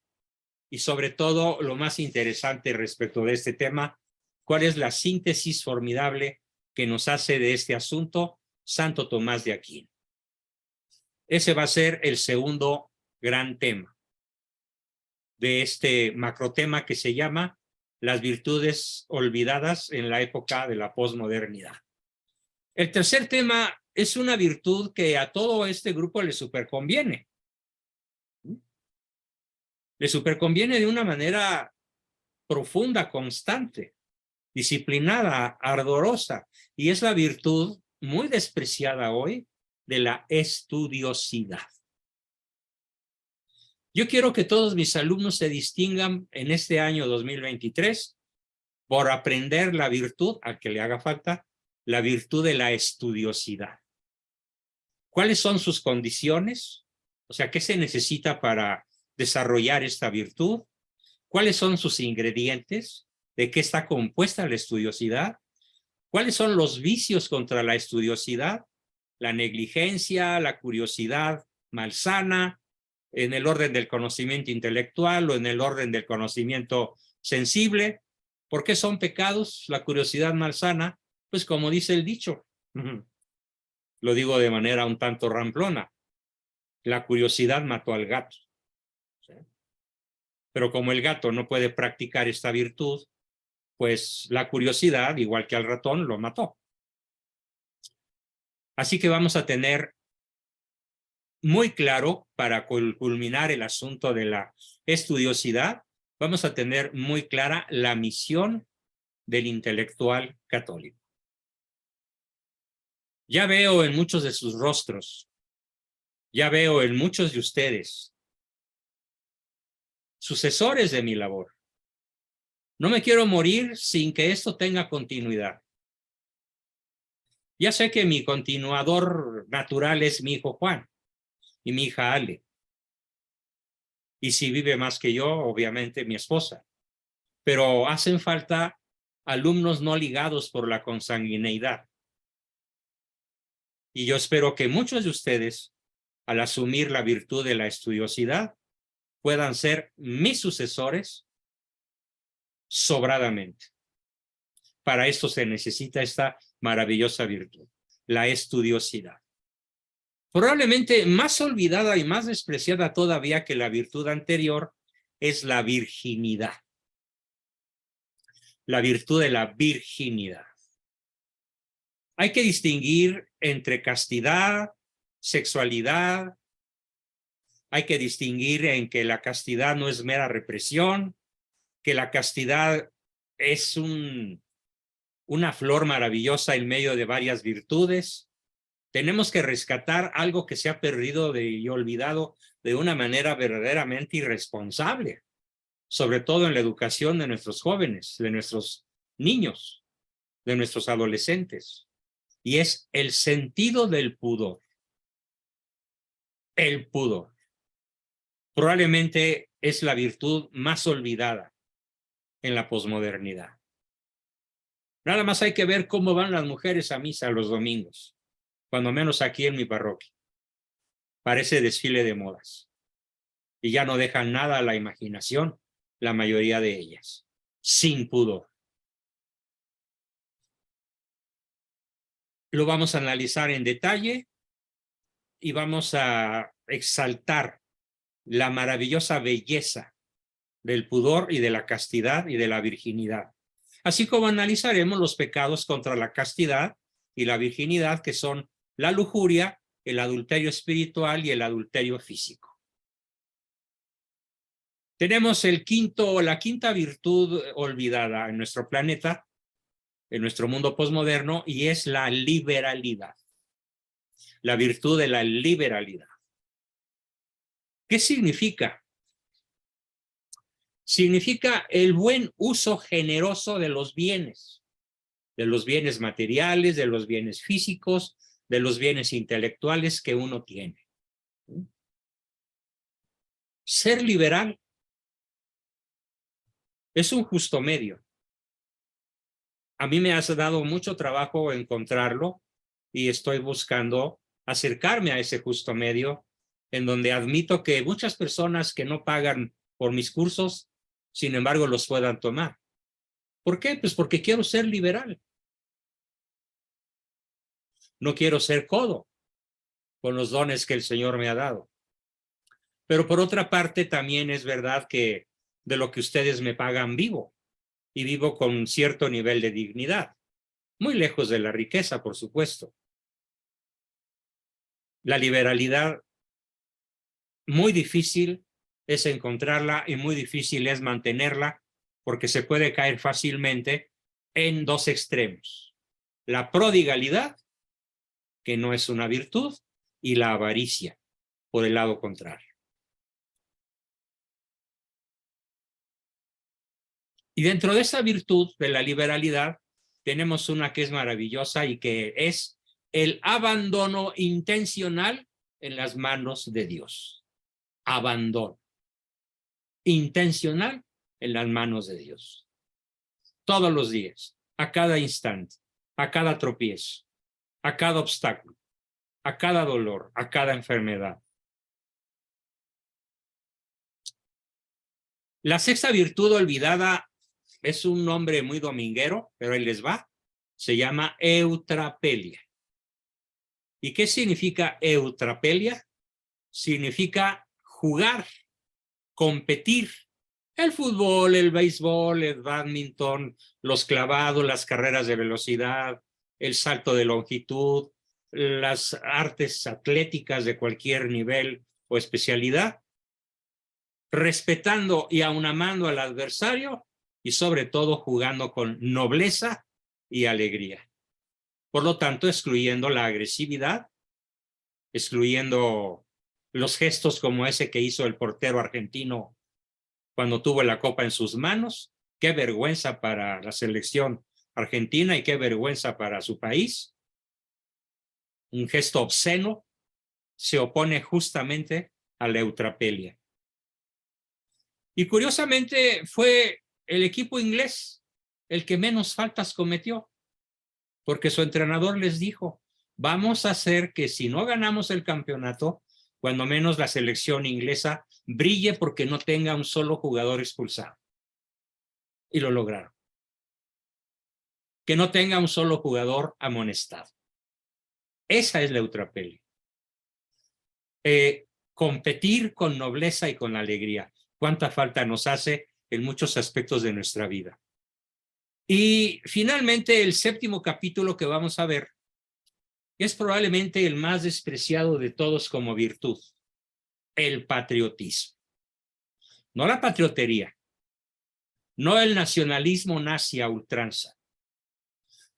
y sobre todo lo más interesante respecto de este tema, cuál es la síntesis formidable que nos hace de este asunto Santo Tomás de Aquino. Ese va a ser el segundo gran tema de este macrotema que se llama las virtudes olvidadas en la época de la posmodernidad. El tercer tema es una virtud que a todo este grupo le superconviene. Le superconviene de una manera profunda, constante, disciplinada, ardorosa, y es la virtud muy despreciada hoy de la estudiosidad. Yo quiero que todos mis alumnos se distingan en este año 2023 por aprender la virtud, al que le haga falta, la virtud de la estudiosidad. ¿Cuáles son sus condiciones? O sea, ¿qué se necesita para desarrollar esta virtud? ¿Cuáles son sus ingredientes? ¿De qué está compuesta la estudiosidad? ¿Cuáles son los vicios contra la estudiosidad? La negligencia, la curiosidad malsana, en el orden del conocimiento intelectual o en el orden del conocimiento sensible. ¿Por qué son pecados? La curiosidad malsana, pues como dice el dicho, lo digo de manera un tanto ramplona, la curiosidad mató al gato. ¿Sí? Pero como el gato no puede practicar esta virtud, pues la curiosidad, igual que al ratón, lo mató. Así que vamos a tener muy claro, para culminar el asunto de la estudiosidad, vamos a tener muy clara la misión del intelectual católico. Ya veo en muchos de sus rostros, ya veo en muchos de ustedes, sucesores de mi labor. No me quiero morir sin que esto tenga continuidad. Ya sé que mi continuador natural es mi hijo Juan y mi hija Ale. Y si vive más que yo, obviamente mi esposa. Pero hacen falta alumnos no ligados por la consanguineidad. Y yo espero que muchos de ustedes, al asumir la virtud de la estudiosidad, puedan ser mis sucesores sobradamente. Para esto se necesita esta maravillosa virtud, la estudiosidad. Probablemente más olvidada y más despreciada todavía que la virtud anterior es la virginidad. La virtud de la virginidad. Hay que distinguir entre castidad, sexualidad. Hay que distinguir en que la castidad no es mera represión, que la castidad es una flor maravillosa en medio de varias virtudes. Tenemos que rescatar algo que se ha perdido y olvidado de una manera verdaderamente irresponsable, sobre todo en la educación de nuestros jóvenes, de nuestros niños, de nuestros adolescentes, y es el sentido del pudor. El pudor. Probablemente es la virtud más olvidada en la posmodernidad. Nada más hay que ver cómo van las mujeres a misa los domingos, cuando menos aquí en mi parroquia. Parece desfile de modas. Y ya no dejan nada a la imaginación, la mayoría de ellas, sin pudor. Lo vamos a analizar en detalle y vamos a exaltar la maravillosa belleza del pudor y de la castidad y de la virginidad. Así como analizaremos los pecados contra la castidad y la virginidad, que son la lujuria, el adulterio espiritual y el adulterio físico. Tenemos la quinta virtud olvidada en nuestro planeta, en nuestro mundo posmoderno, y es la liberalidad. La virtud de la liberalidad. ¿Qué significa? Significa el buen uso generoso de los bienes materiales, de los bienes físicos, de los bienes intelectuales que uno tiene. Ser liberal es un justo medio. A mí me ha dado mucho trabajo encontrarlo y estoy buscando acercarme a ese justo medio, en donde admito que muchas personas que no pagan por mis cursos, sin embargo, los puedan tomar. ¿Por qué? Pues porque quiero ser liberal. No quiero ser codo con los dones que el Señor me ha dado. Pero por otra parte, también es verdad que de lo que ustedes me pagan vivo, y vivo con cierto nivel de dignidad, muy lejos de la riqueza, por supuesto. La liberalidad, muy difícil es encontrarla y muy difícil es mantenerla, porque se puede caer fácilmente en dos extremos: la prodigalidad, que no es una virtud, y la avaricia, por el lado contrario. Y dentro de esa virtud de la liberalidad, tenemos una que es maravillosa y que es el abandono intencional en las manos de Dios. Abandono intencional en las manos de Dios. Todos los días, a cada instante, a cada tropiezo, a cada obstáculo, a cada dolor, a cada enfermedad. La sexta virtud olvidada es un nombre muy dominguero, pero ahí les va. Se llama eutrapelia. ¿Y qué significa eutrapelia? Significa jugar, competir. El fútbol, el béisbol, el bádminton, los clavados, las carreras de velocidad, el salto de longitud, las artes atléticas de cualquier nivel o especialidad, respetando y aun amando al adversario y sobre todo jugando con nobleza y alegría. Por lo tanto, excluyendo la agresividad, excluyendo los gestos como ese que hizo el portero argentino cuando tuvo la copa en sus manos. Qué vergüenza para la selección argentina y qué vergüenza para su país. Un gesto obsceno se opone justamente a la eutrapelia. Y curiosamente fue el equipo inglés el que menos faltas cometió, porque su entrenador les dijo: vamos a hacer que si no ganamos el campeonato, cuando menos la selección inglesa brille porque no tenga un solo jugador expulsado. Y lo lograron. Que no tenga un solo jugador amonestado. Esa es la eutrapelia. Competir con nobleza y con alegría. Cuánta falta nos hace en muchos aspectos de nuestra vida. Y finalmente, el séptimo capítulo que vamos a ver es probablemente el más despreciado de todos como virtud: el patriotismo. No la patriotería, no el nacionalismo nazi a ultranza,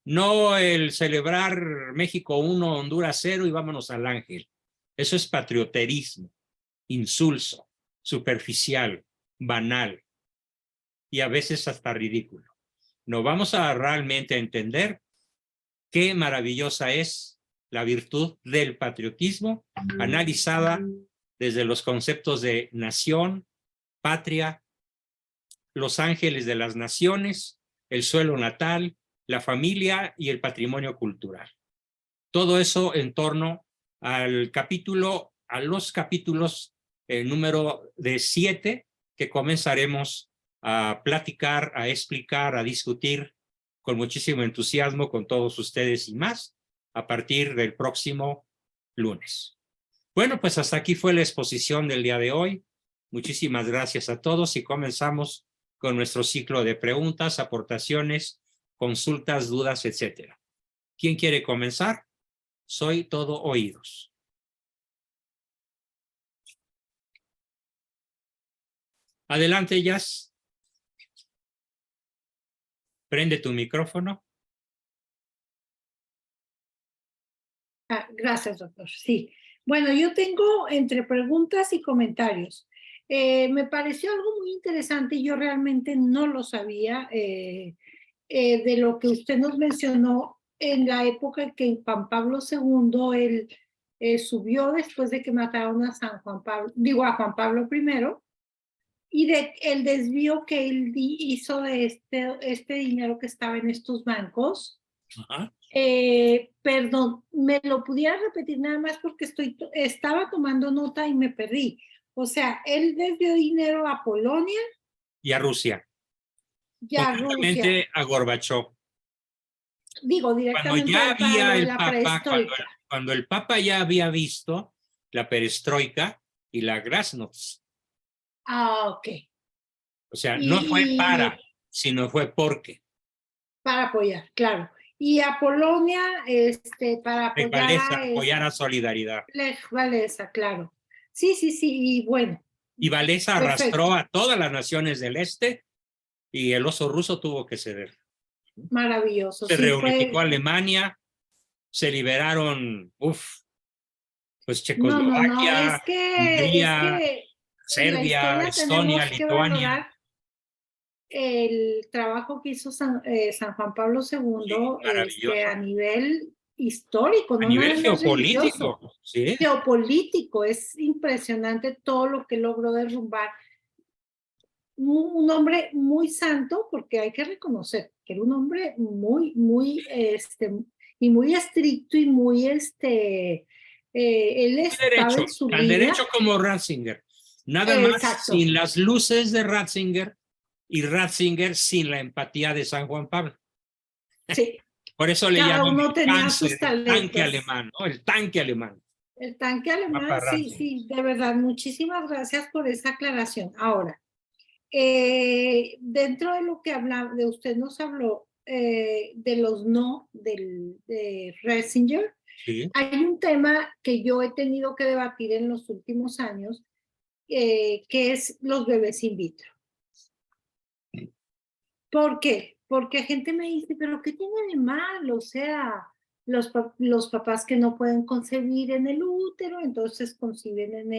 no el celebrar México 1, Honduras 0 y vámonos al ángel. Eso es patrioterismo, insulso, superficial, banal y a veces hasta ridículo. No vamos a realmente entender qué maravillosa es la virtud del patriotismo, analizada desde los conceptos de nación, patria, los ángeles de las naciones, el suelo natal, la familia y el patrimonio cultural. Todo eso en torno al capítulo, a los capítulos número de 7 que comenzaremos a platicar, a explicar, a discutir con muchísimo entusiasmo con todos ustedes y más a partir del próximo lunes. Bueno, pues hasta aquí fue la exposición del día de hoy. Muchísimas gracias a todos y comenzamos con nuestro ciclo de preguntas, aportaciones, consultas, dudas, etcétera. ¿Quién quiere comenzar? Soy todo oídos. Adelante, Jazz. Prende tu micrófono. Gracias, doctor. Sí. Bueno, yo tengo entre preguntas y comentarios. Me pareció algo muy interesante y yo realmente no lo sabía de lo que usted nos mencionó en la época en que Juan Pablo II él subió después de que mataron a San Juan Pablo, digo a Juan Pablo I, y de el desvío que él hizo de este dinero que estaba en estos bancos. Ajá. Perdón, ¿me lo pudiera repetir nada más? Porque estaba tomando nota y me perdí. O sea, él desvió dinero a Polonia Y a Rusia. y a Rusia. Concretamente a Gorbachov. Digo, Cuando directamente ya a él para lo había de el la Papa, perestroika. cuando el Papa ya había visto la perestroika y la glasnost. Ok. O sea, no fue Y sino fue porque. para apoyar, claro. Y a Polonia, para apoyar Apoyar a Solidaridad. Lech Walesa, claro. Sí, sí, sí, y bueno. Y Walesa Perfecto. arrastró a todas las naciones del este y el oso ruso tuvo que ceder. Maravilloso. Se Sí, reunificó fue. Alemania, se liberaron, pues No, Checoslovaquia, es Hungría, que en la Serbia, historia Estonia, tenemos que Lituania. valorar el trabajo que hizo San Juan Pablo II Maravilloso. a nivel histórico, A no nivel nada más religioso, geopolítico, sí. geopolítico. Es impresionante todo lo que logró derrumbar. Un hombre muy santo, porque hay que reconocer que era un hombre muy, y muy estricto y muy, él estaba en su Al línea. derecho como Ratzinger. Nada más Exacto. sin las luces de Ratzinger y Ratzinger sin la empatía de San Juan Pablo. Sí. Por eso le Cada llaman uno el tenía cáncer, sus el tanque talentos. alemán, ¿no? El tanque alemán. El tanque alemán, Papa sí, Ratzinger. sí, de verdad, muchísimas gracias por esa aclaración. Ahora, dentro de lo que de usted nos habló de los no de Ratzinger, Sí. hay un tema que yo he tenido que debatir en los últimos años, que es los bebés in vitro. ¿Por qué? Porque gente me dice, pero ¿qué tiene de mal? O sea, los papás que no pueden concebir en el útero, entonces conciben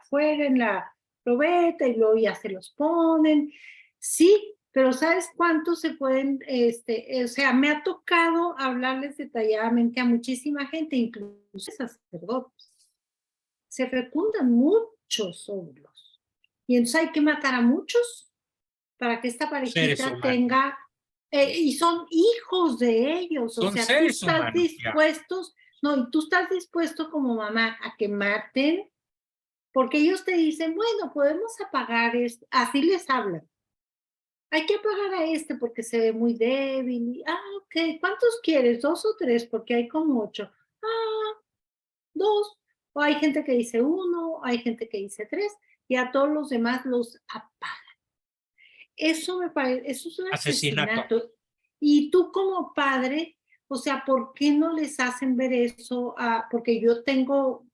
afuera, en la probeta, y luego ya se los ponen. Sí, pero ¿sabes cuántos se pueden, o sea, me ha tocado hablarles detalladamente a muchísima gente, incluso sacerdotes. Se fecundan muchos óvulos. Y entonces hay que matar a muchos para que esta Seres parejita humanos. tenga, y son hijos de ellos, o Son sea, tú seres estás humanos, ya. dispuestos, no, y tú estás dispuesto como mamá a que maten, porque ellos te dicen, bueno, podemos apagar esto, así les hablan. Hay que apagar a este porque se ve muy débil. Ok, ¿cuántos quieres? ¿2 o 3? Porque hay como 8. 2. O hay gente que dice 1, hay gente que dice 3, y a todos los demás los apagan. Eso me parece, eso es un asesinato. Y tú como padre, o sea, ¿por qué no les hacen ver eso? Porque yo tengo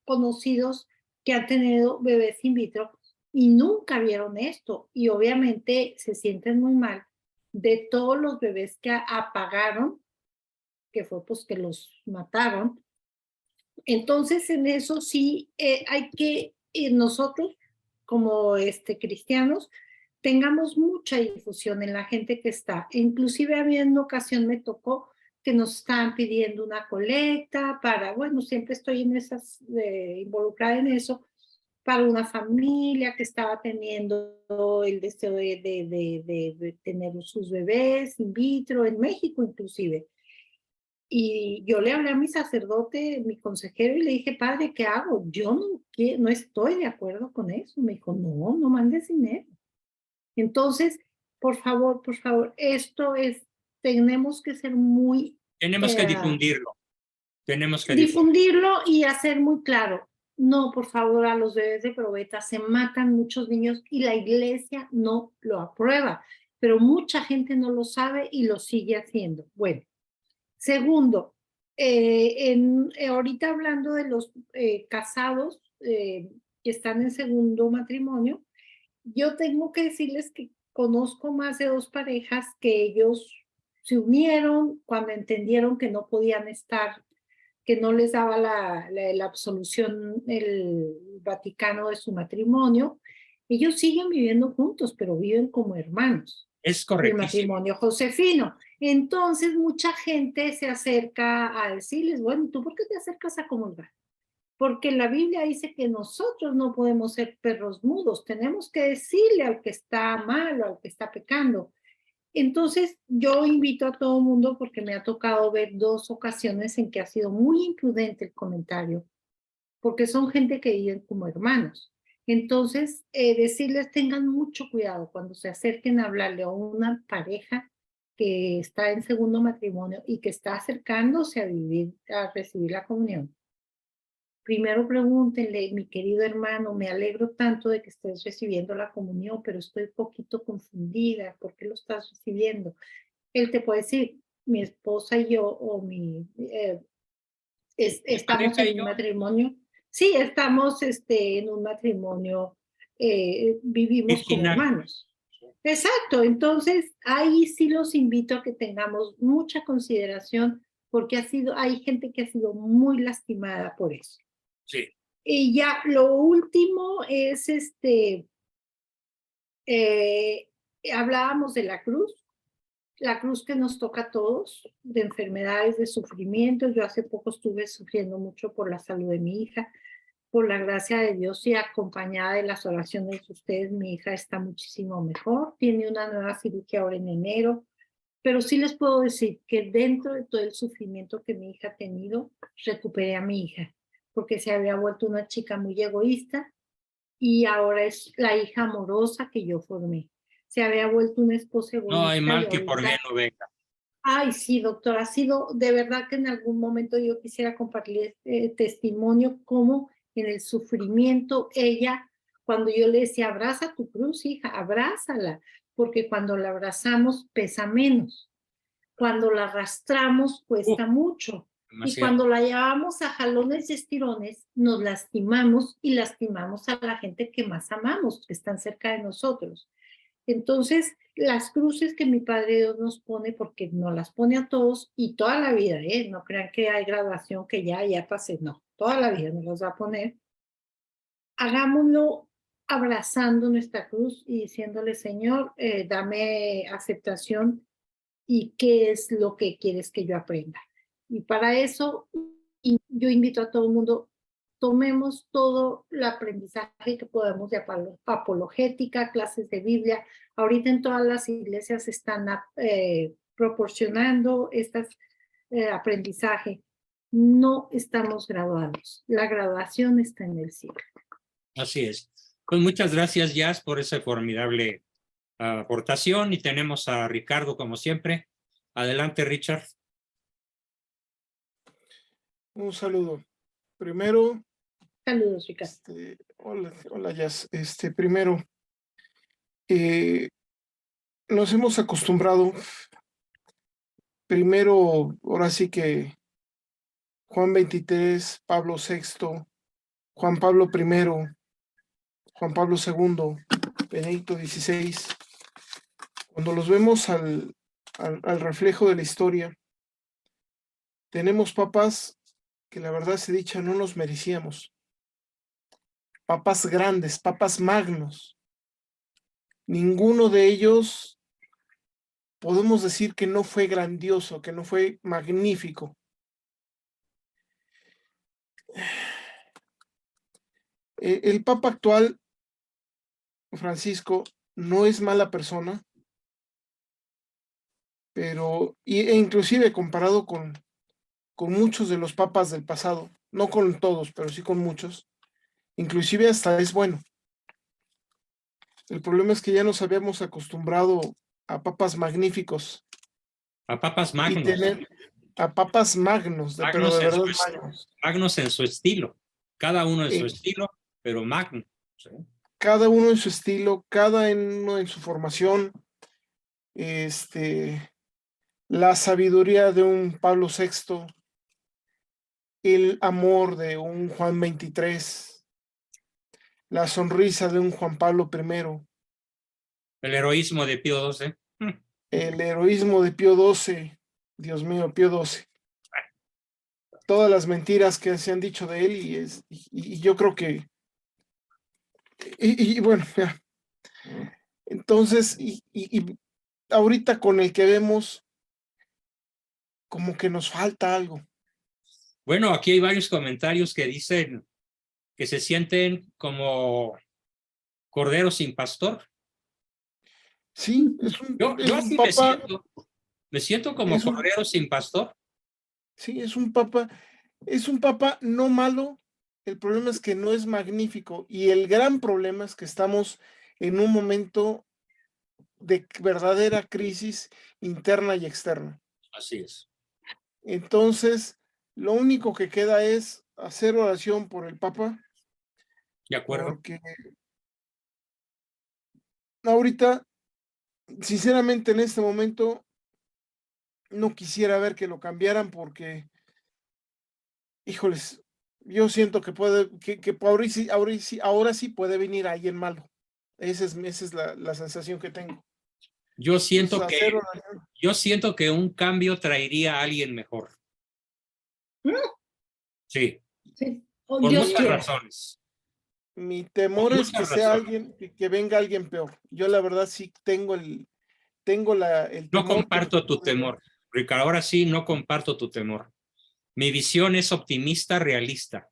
conocidos que han tenido bebés in vitro y nunca vieron esto. Y obviamente se sienten muy mal de todos los bebés que apagaron, que fue pues que los mataron. Entonces en eso sí hay que nosotros como cristianos tengamos mucha difusión en la gente que está. Inclusive a mí en una ocasión me tocó que nos estaban pidiendo una colecta para, bueno, siempre estoy involucrada en eso, para una familia que estaba teniendo el deseo de tener sus bebés in vitro, en México inclusive. Y yo le hablé a mi sacerdote, mi consejero, y le dije, padre, ¿qué hago? Yo no estoy de acuerdo con eso. Me dijo, no mandes dinero. Entonces, por favor, tenemos que ser muy... Tenemos que difundirlo. Difundirlo y hacer muy claro. No, por favor, a los bebés de probeta se matan muchos niños y la iglesia no lo aprueba, pero mucha gente no lo sabe y lo sigue haciendo. Bueno. Segundo, ahorita hablando de los casados que están en segundo matrimonio, yo tengo que decirles que conozco más de 2 parejas que ellos se unieron cuando entendieron que no podían estar, que no les daba la absolución el Vaticano de su matrimonio. Ellos siguen viviendo juntos, pero viven como hermanos. Es El correctísimo. matrimonio josefino. Entonces, mucha gente se acerca a decirles, bueno, ¿tú por qué te acercas a comulgar? Porque la Biblia dice que nosotros no podemos ser perros mudos, tenemos que decirle al que está mal o al que está pecando. Entonces, yo invito a todo el mundo, porque me ha tocado ver 2 ocasiones en que ha sido muy imprudente el comentario, porque son gente que viven como hermanos. Entonces, decirles tengan mucho cuidado cuando se acerquen a hablarle a una pareja que está en segundo matrimonio y que está acercándose a vivir, a recibir la comunión. Primero pregúntenle, mi querido hermano, me alegro tanto de que estés recibiendo la comunión, pero estoy un poquito confundida, ¿por qué lo estás recibiendo? Él te puede decir, mi esposa y yo, o estamos en un matrimonio. Sí, estamos en un matrimonio, vivimos como Virginal. hermanos. Exacto, entonces ahí sí los invito a que tengamos mucha consideración, porque hay gente que ha sido muy lastimada por eso. Sí. Y ya lo último es hablábamos de la cruz que nos toca a todos, de enfermedades, de sufrimientos. Yo hace poco estuve sufriendo mucho por la salud de mi hija. Por la gracia de Dios y acompañada de las oraciones de ustedes, mi hija está muchísimo mejor. Tiene una nueva cirugía ahora en enero. Pero sí les puedo decir que dentro de todo el sufrimiento que mi hija ha tenido, recuperé a mi hija, porque se había vuelto una chica muy egoísta y ahora es la hija amorosa que yo formé. Se había vuelto una esposa No hay egoísta y mal que por bien ahorita... no venga. Ay, sí, doctor, ha sido de verdad que en algún momento yo quisiera compartir testimonio cómo en el sufrimiento ella, cuando yo le decía, abraza tu cruz, hija, abrázala, porque cuando la abrazamos pesa menos, cuando la arrastramos cuesta mucho, y Demasiado. cuando la llevamos a jalones y estirones, nos lastimamos y lastimamos a la gente que más amamos, que están cerca de nosotros. Entonces, las cruces que mi Padre Dios nos pone, porque nos las pone a todos y toda la vida, no crean que hay graduación que ya pasé, no, toda la vida nos las va a poner. Hagámoslo abrazando nuestra cruz y diciéndole, Señor, dame aceptación y qué es lo que quieres que yo aprenda. Y para eso, yo invito a todo el mundo, tomemos todo el aprendizaje que podemos de apologética, clases de Biblia. Ahorita en todas las iglesias están proporcionando este aprendizaje. No estamos graduados. La graduación está en el cielo. Así es. Pues muchas gracias, Jazz, por esa formidable aportación. Y tenemos a Ricardo, como siempre. Adelante, Richard. Un saludo. Primero, Saludos, Ricardo. hola, Jazz. Primero, nos hemos acostumbrado. Primero, ahora sí que Juan 23, Pablo VI, Juan Pablo I, Juan Pablo II, Benedicto XVI. Cuando los vemos al reflejo de la historia, tenemos papas que la verdad se dicha no nos merecíamos. Papas grandes, papas magnos. Ninguno de ellos podemos decir que no fue grandioso, que no fue magnífico. El Papa actual, Francisco, no es mala persona, pero inclusive comparado con muchos de los papas del pasado, no con todos, pero sí con muchos, inclusive hasta es bueno. El problema es que ya nos habíamos acostumbrado a papas magníficos. A papas magnos. Y tener a papas magnos, pero de verdad magnos. Magnos en su estilo. Cada uno en su estilo, pero magno. ¿Sí? Cada uno en su estilo, cada uno en su formación. La sabiduría de un Pablo VI, el amor de un Juan XXIII, la sonrisa de un Juan Pablo I, El heroísmo de Pío XII. El heroísmo de Pío XII. Dios mío, Pío XII. Todas las mentiras que se han dicho de él y yo creo que... Y bueno, ya. Entonces, y ahorita con el que vemos, como que nos falta algo. Bueno, aquí hay varios comentarios que dicen que se sienten como corderos sin pastor. Sí, Yo es un así papa. me siento como cordero sin pastor. Sí, es un papa no malo. El problema es que no es magnífico. Y el gran problema es que estamos en un momento de verdadera crisis interna y externa. Así es. Entonces, lo único que queda es hacer oración por el papa, De acuerdo. porque ahorita, sinceramente, en este momento, no quisiera ver que lo cambiaran porque, híjoles, yo siento que ahora sí puede venir alguien malo. Esa es la sensación que tengo. Yo Entonces, siento que un cambio traería a alguien mejor. Sí. Sí. Por Dios muchas quiera. razones. Mi Por temor es que muchas sea razones. alguien, que venga alguien peor. Yo la verdad sí tengo el No temor que comparto tu temor, Ricardo. Ahora sí, no comparto tu temor. Mi visión es optimista, realista.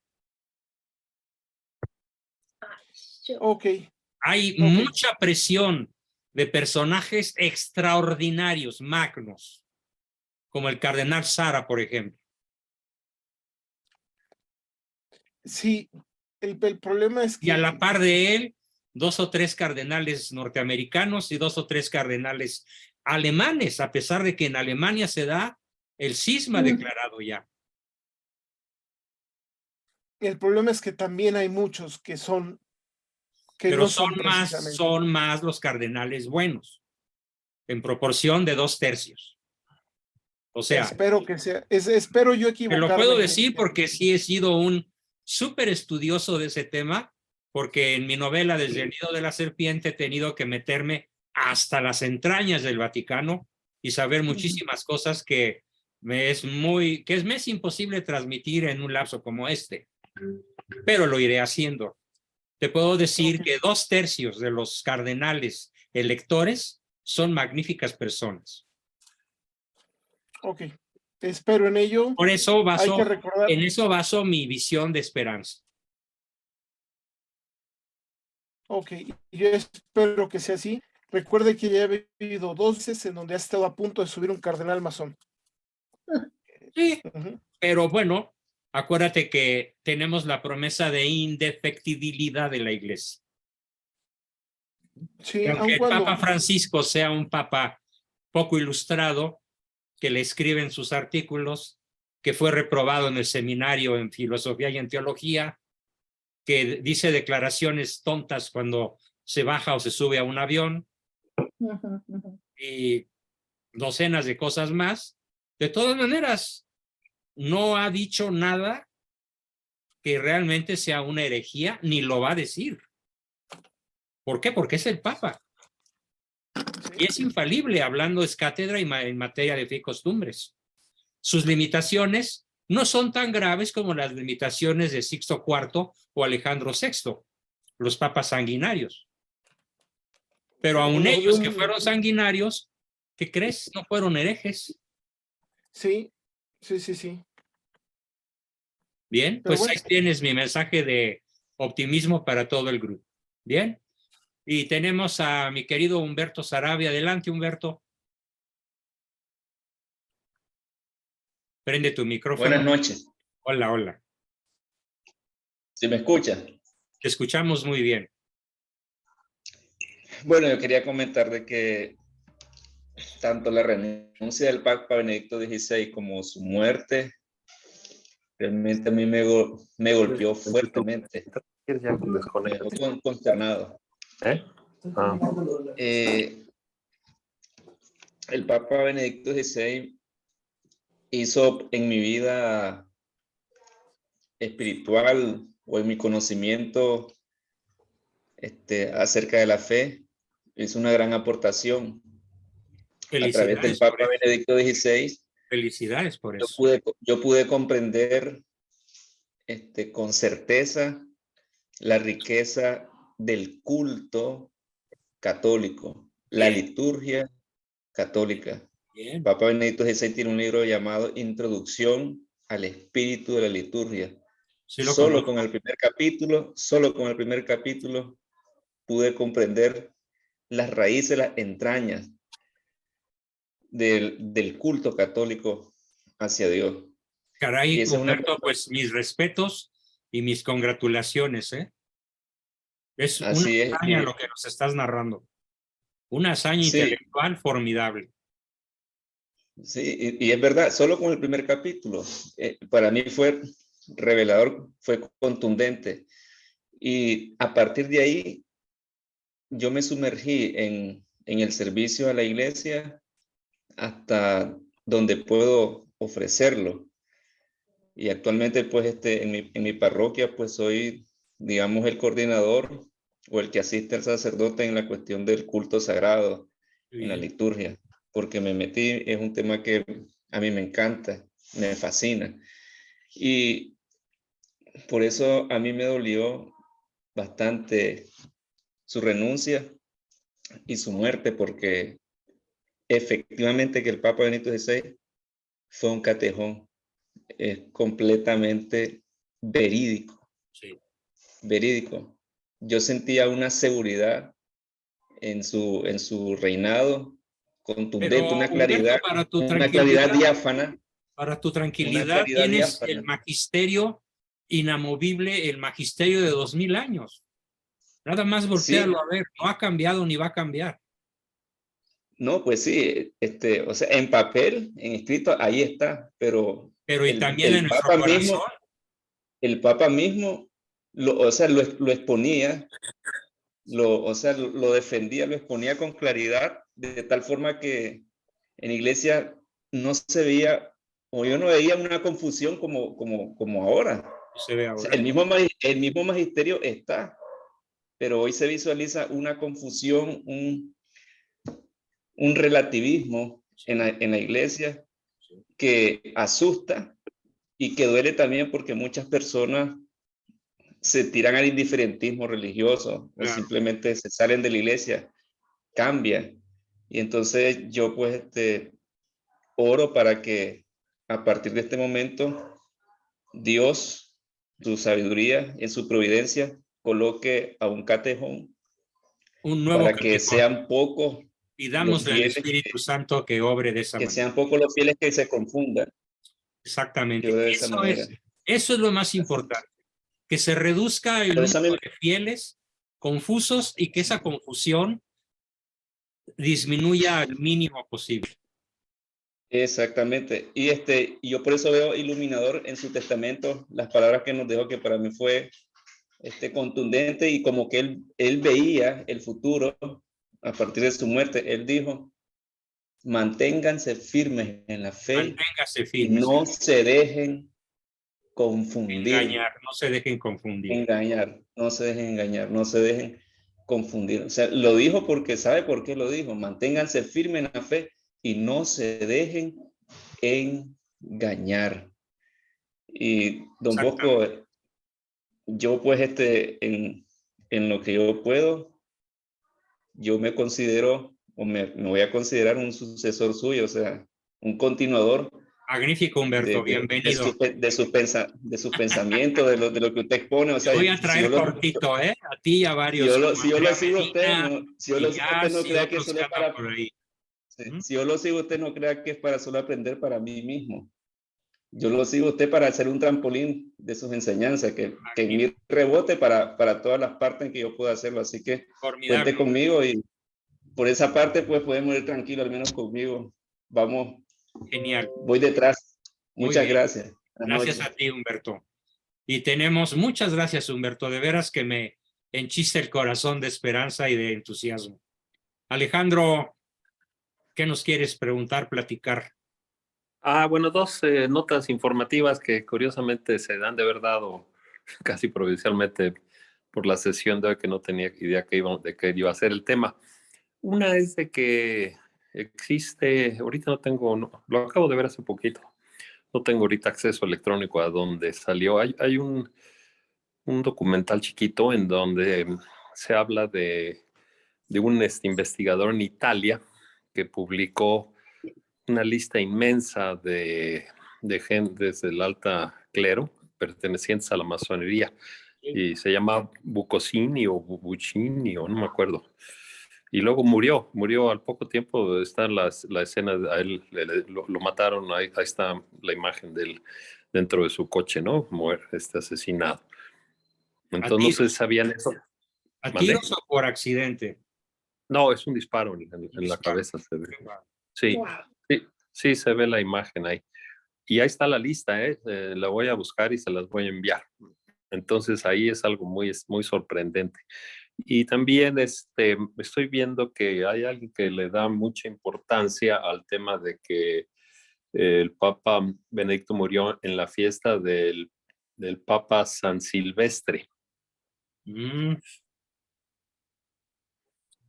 Ok. Hay mucha presión de personajes extraordinarios, magnos, como el cardenal Sara, por ejemplo. Sí, el problema es Y a la que par de él, 2 o 3 cardenales norteamericanos y 2 o 3 cardenales alemanes, a pesar de que en Alemania se da el cisma declarado ya. el problema es que también hay muchos que Pero no son precisamente. son más los cardenales buenos, en proporción de 2/3. O sea, Espero que sea, espero yo te lo equivocarme. puedo decir porque sí he sido un súper estudioso de ese tema, porque en mi novela Desde el nido de la serpiente he tenido que meterme hasta las entrañas del Vaticano y saber muchísimas cosas que me es imposible transmitir en un lapso como este, pero lo iré haciendo. Te puedo decir que 2/3 de los cardenales electores son magníficas personas. Ok, espero en ello. Por eso Hay que recordar. en eso baso mi visión de esperanza. Ok, yo espero que sea así. Recuerde que ya he vivido 2 veces en donde ha estado a punto de subir un cardenal masón. Sí, pero bueno, acuérdate que tenemos la promesa de indefectibilidad de la iglesia. Sí, Y aunque aun el cuando. Papa Francisco sea un papa poco ilustrado, que le escriben sus artículos, que fue reprobado en el seminario en filosofía y en teología, que dice declaraciones tontas cuando se baja o se sube a un avión, y docenas de cosas más. De todas maneras, no ha dicho nada que realmente sea una herejía, ni lo va a decir. ¿Por qué? Porque es el Papa. Y es infalible, hablando es cátedra en materia de fe y costumbres. Sus limitaciones no son tan graves como las limitaciones de Sixto IV o Alejandro VI, los papas sanguinarios. Pero aún ellos que fueron sanguinarios, ¿qué crees? No fueron herejes. Sí, sí, sí, sí. Bien, Pero pues bueno, ahí tienes mi mensaje de optimismo para todo el grupo. Bien. Y tenemos a mi querido Humberto Sarabia. Adelante, Humberto. Prende tu micrófono. Buenas noches. Hola, hola. ¿Sí me escucha? Te escuchamos muy bien. Bueno, yo quería comentar de que tanto la renuncia del Papa Benedicto XVI como su muerte realmente a mí me golpeó fuertemente. Me dejó consternado. El Papa Benedicto XVI hizo en mi vida espiritual o en mi conocimiento acerca de la fe, hizo una gran aportación a través del Papa Benedicto XVI. Felicidades por eso. Yo pude comprender con certeza la riqueza del culto católico, la liturgia católica. Bien. Papa Benedicto XVI tiene un libro llamado Introducción al Espíritu de la Liturgia. Sí, solo con el primer capítulo pude comprender las raíces, las entrañas del culto católico hacia Dios. Caray, Humberto, pues mis respetos y mis congratulaciones, ¿eh? Es una hazaña lo que nos estás narrando. Una hazaña intelectual formidable. Sí, y es verdad, solo con el primer capítulo. Para mí fue revelador, fue contundente. Y a partir de ahí, yo me sumergí en el servicio a la iglesia hasta donde puedo ofrecerlo. Y actualmente, pues, en mi parroquia, pues, soy, digamos, el coordinador o el que asiste al sacerdote en la cuestión del culto sagrado, en la liturgia, porque me metí, es un tema que a mí me encanta, me fascina. Y por eso a mí me dolió bastante su renuncia y su muerte, porque efectivamente que el Papa Benedicto XVI fue un catejón, es completamente verídico. Sí. Verídico. Yo sentía una seguridad en su reinado, contundente, pero, una claridad, Humberto, una claridad diáfana. Para tu tranquilidad tienes el magisterio inamovible, el magisterio de 2000 años. Nada más voltearlo a ver, no ha cambiado ni va a cambiar. No, pues sí, o sea, en papel, en escrito, ahí está, pero y también en nuestro corazón. El Papa mismo, lo exponía, lo defendía, lo exponía con claridad, de tal forma que en la iglesia no se veía, o yo no veía una confusión como ahora. Se ve ahora. O sea, el mismo magisterio está, pero hoy se visualiza una confusión, un relativismo en la iglesia que asusta y que duele también, porque muchas personas se tiran al indiferentismo religioso, o simplemente se salen de la iglesia, cambian. Y entonces yo pues oro para que a partir de este momento Dios, su sabiduría, en su providencia, coloque a un catejón, un nuevo para catejón. Que sean pocos. Y damos al Espíritu Santo que obre de esa manera. Que sean pocos los fieles que se confundan. Exactamente. Eso es lo más importante. Que se reduzca el número de fieles confusos y que esa confusión disminuya al mínimo posible. Exactamente. Y yo por eso veo iluminador en su testamento las palabras que nos dejó, que para mí fue contundente, y como que él veía el futuro a partir de su muerte. Él dijo: manténganse firmes en la fe, y no se dejen confundir. Engañar, no se dejen confundir. No se dejen engañar, no se dejen confundir. O sea, lo dijo porque sabe por qué lo dijo. Manténganse firmes en la fe y no se dejen engañar. Y don Bosco, yo pues en lo que yo puedo, yo me considero, o me voy a considerar un sucesor suyo, o sea, un continuador. Magnífico, Humberto, bienvenido. De sus pensamientos, de lo que usted expone. O sea, te voy a traer cortito, a ti y a varios. Si yo lo sigo a usted, no crea que solo para... Si yo lo sigo a usted, no crea que es para solo aprender para mí mismo. Yo lo sigo a usted para hacer un trampolín de sus enseñanzas, que en mi rebote para todas las partes en que yo pueda hacerlo. Así que cuente conmigo, y por esa parte pues podemos ir tranquilos, al menos conmigo. Vamos. Genial. Voy detrás. Muchas gracias. Gracias a ti, Humberto. Y muchas gracias, Humberto. De veras que me enchiste el corazón de esperanza y de entusiasmo. Alejandro, ¿qué nos quieres preguntar, platicar? Bueno, dos notas informativas que curiosamente se dan de haber dado casi providencialmente por la sesión de hoy, que no tenía idea de qué iba a ser el tema. Una es de que existe, ahorita no tengo, lo acabo de ver hace poquito, no tengo ahorita acceso electrónico a donde salió. Hay un documental chiquito en donde se habla de un investigador en Italia que publicó una lista inmensa de gentes del alta clero pertenecientes a la masonería, y se llama Buccosini o Buccini, o no me acuerdo. Y luego murió al poco tiempo. Está la escena, a él lo mataron, ahí está la imagen de él dentro de su coche, ¿no? Asesinado. Entonces no se sabían eso. ¿A tiros o por accidente? No, es un disparo en la cabeza, se ve. Sí, Wow. sí, se ve la imagen ahí. Y ahí está la lista, la voy a buscar y se las voy a enviar. Entonces ahí es algo muy sorprendente. Y también estoy viendo que hay alguien que le da mucha importancia al tema de que el Papa Benedicto murió en la fiesta del Papa San Silvestre.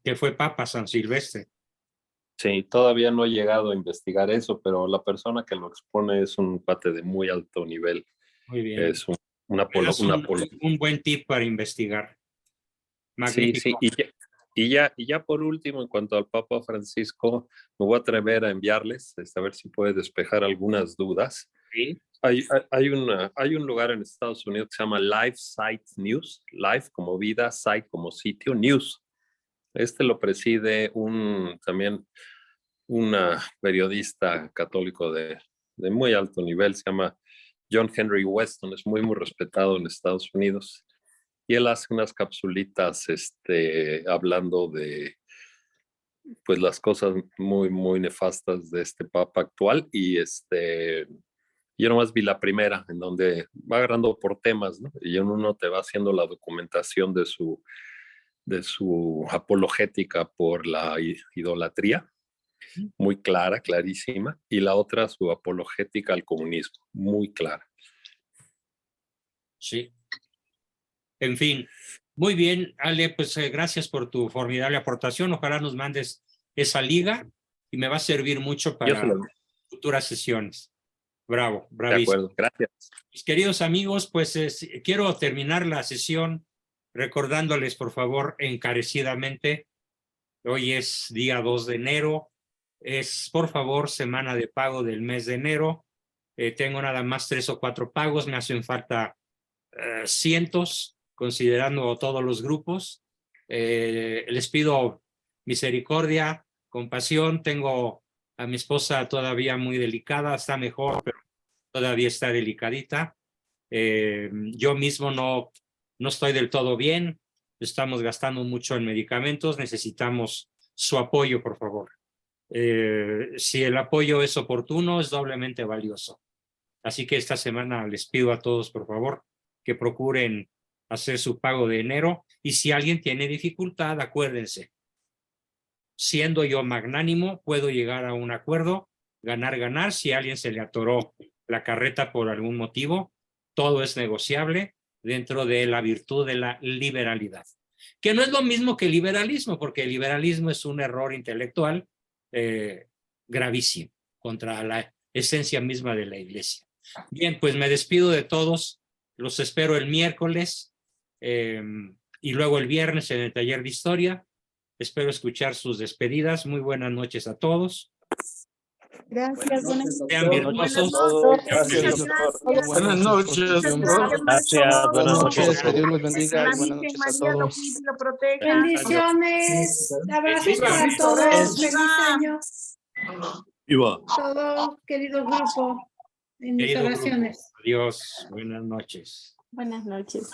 ¿Qué fue Papa San Silvestre? Sí, todavía no he llegado a investigar eso, pero la persona que lo expone es un cuate de muy alto nivel. Muy bien. Es un buen tip para investigar. Magnífico. Sí, y ya por último, en cuanto al Papa Francisco, me voy a atrever a enviarles, a ver si puede despejar algunas dudas. ¿Sí? Hay un lugar en Estados Unidos que se llama Life Site News, Life como vida, Site como sitio, News. Lo preside también una periodista católico de muy alto nivel, se llama John Henry Weston, es muy respetado en Estados Unidos. Y él hace unas capsulitas hablando de pues las cosas muy nefastas de este papa actual. Y yo nomás vi la primera, en donde va agarrando por temas, ¿no? Y en uno te va haciendo la documentación de su apologética por la idolatría, muy clara, clarísima, y la otra su apologética al comunismo, muy clara. Sí. En fin, muy bien, Ale, pues gracias por tu formidable aportación. Ojalá nos mandes esa liga y me va a servir mucho para futuras sesiones. Bravo, bravísimo. De acuerdo, gracias. Mis queridos amigos, pues quiero terminar la sesión recordándoles, por favor, encarecidamente, hoy es día 2 de enero, es, por favor, semana de pago del mes de enero. Tengo nada más 3 o 4 pagos, me hacen falta cientos, considerando todos los grupos. Les pido misericordia, compasión. Tengo a mi esposa todavía muy delicada, está mejor, pero todavía está delicadita. Yo mismo no estoy del todo bien, estamos gastando mucho en medicamentos, necesitamos su apoyo, por favor. Si el apoyo es oportuno, es doblemente valioso. Así que esta semana les pido a todos, por favor, que procuren hacer su pago de enero. Y si alguien tiene dificultad, acuérdense, siendo yo magnánimo, puedo llegar a un acuerdo, ganar. Si a alguien se le atoró la carreta por algún motivo, todo es negociable dentro de la virtud de la liberalidad. Que no es lo mismo que liberalismo, porque el liberalismo es un error intelectual gravísimo contra la esencia misma de la Iglesia. Bien, pues me despido de todos. Los espero el miércoles y luego el viernes en el taller de historia. Espero escuchar sus despedidas. Muy buenas noches a todos. Gracias, buenas noches. Sean virtuosos. Gracias, doctor. Buenas noches. Gracias, buenas noches. Que Dios los bendiga. La Buenas Virgen noches a María lo todos. cuide y lo proteja. Bendiciones. Abrazos para todos. Feliz año. Todos, queridos grupos, en mis oraciones. Adiós. Buenas noches. Buenas noches.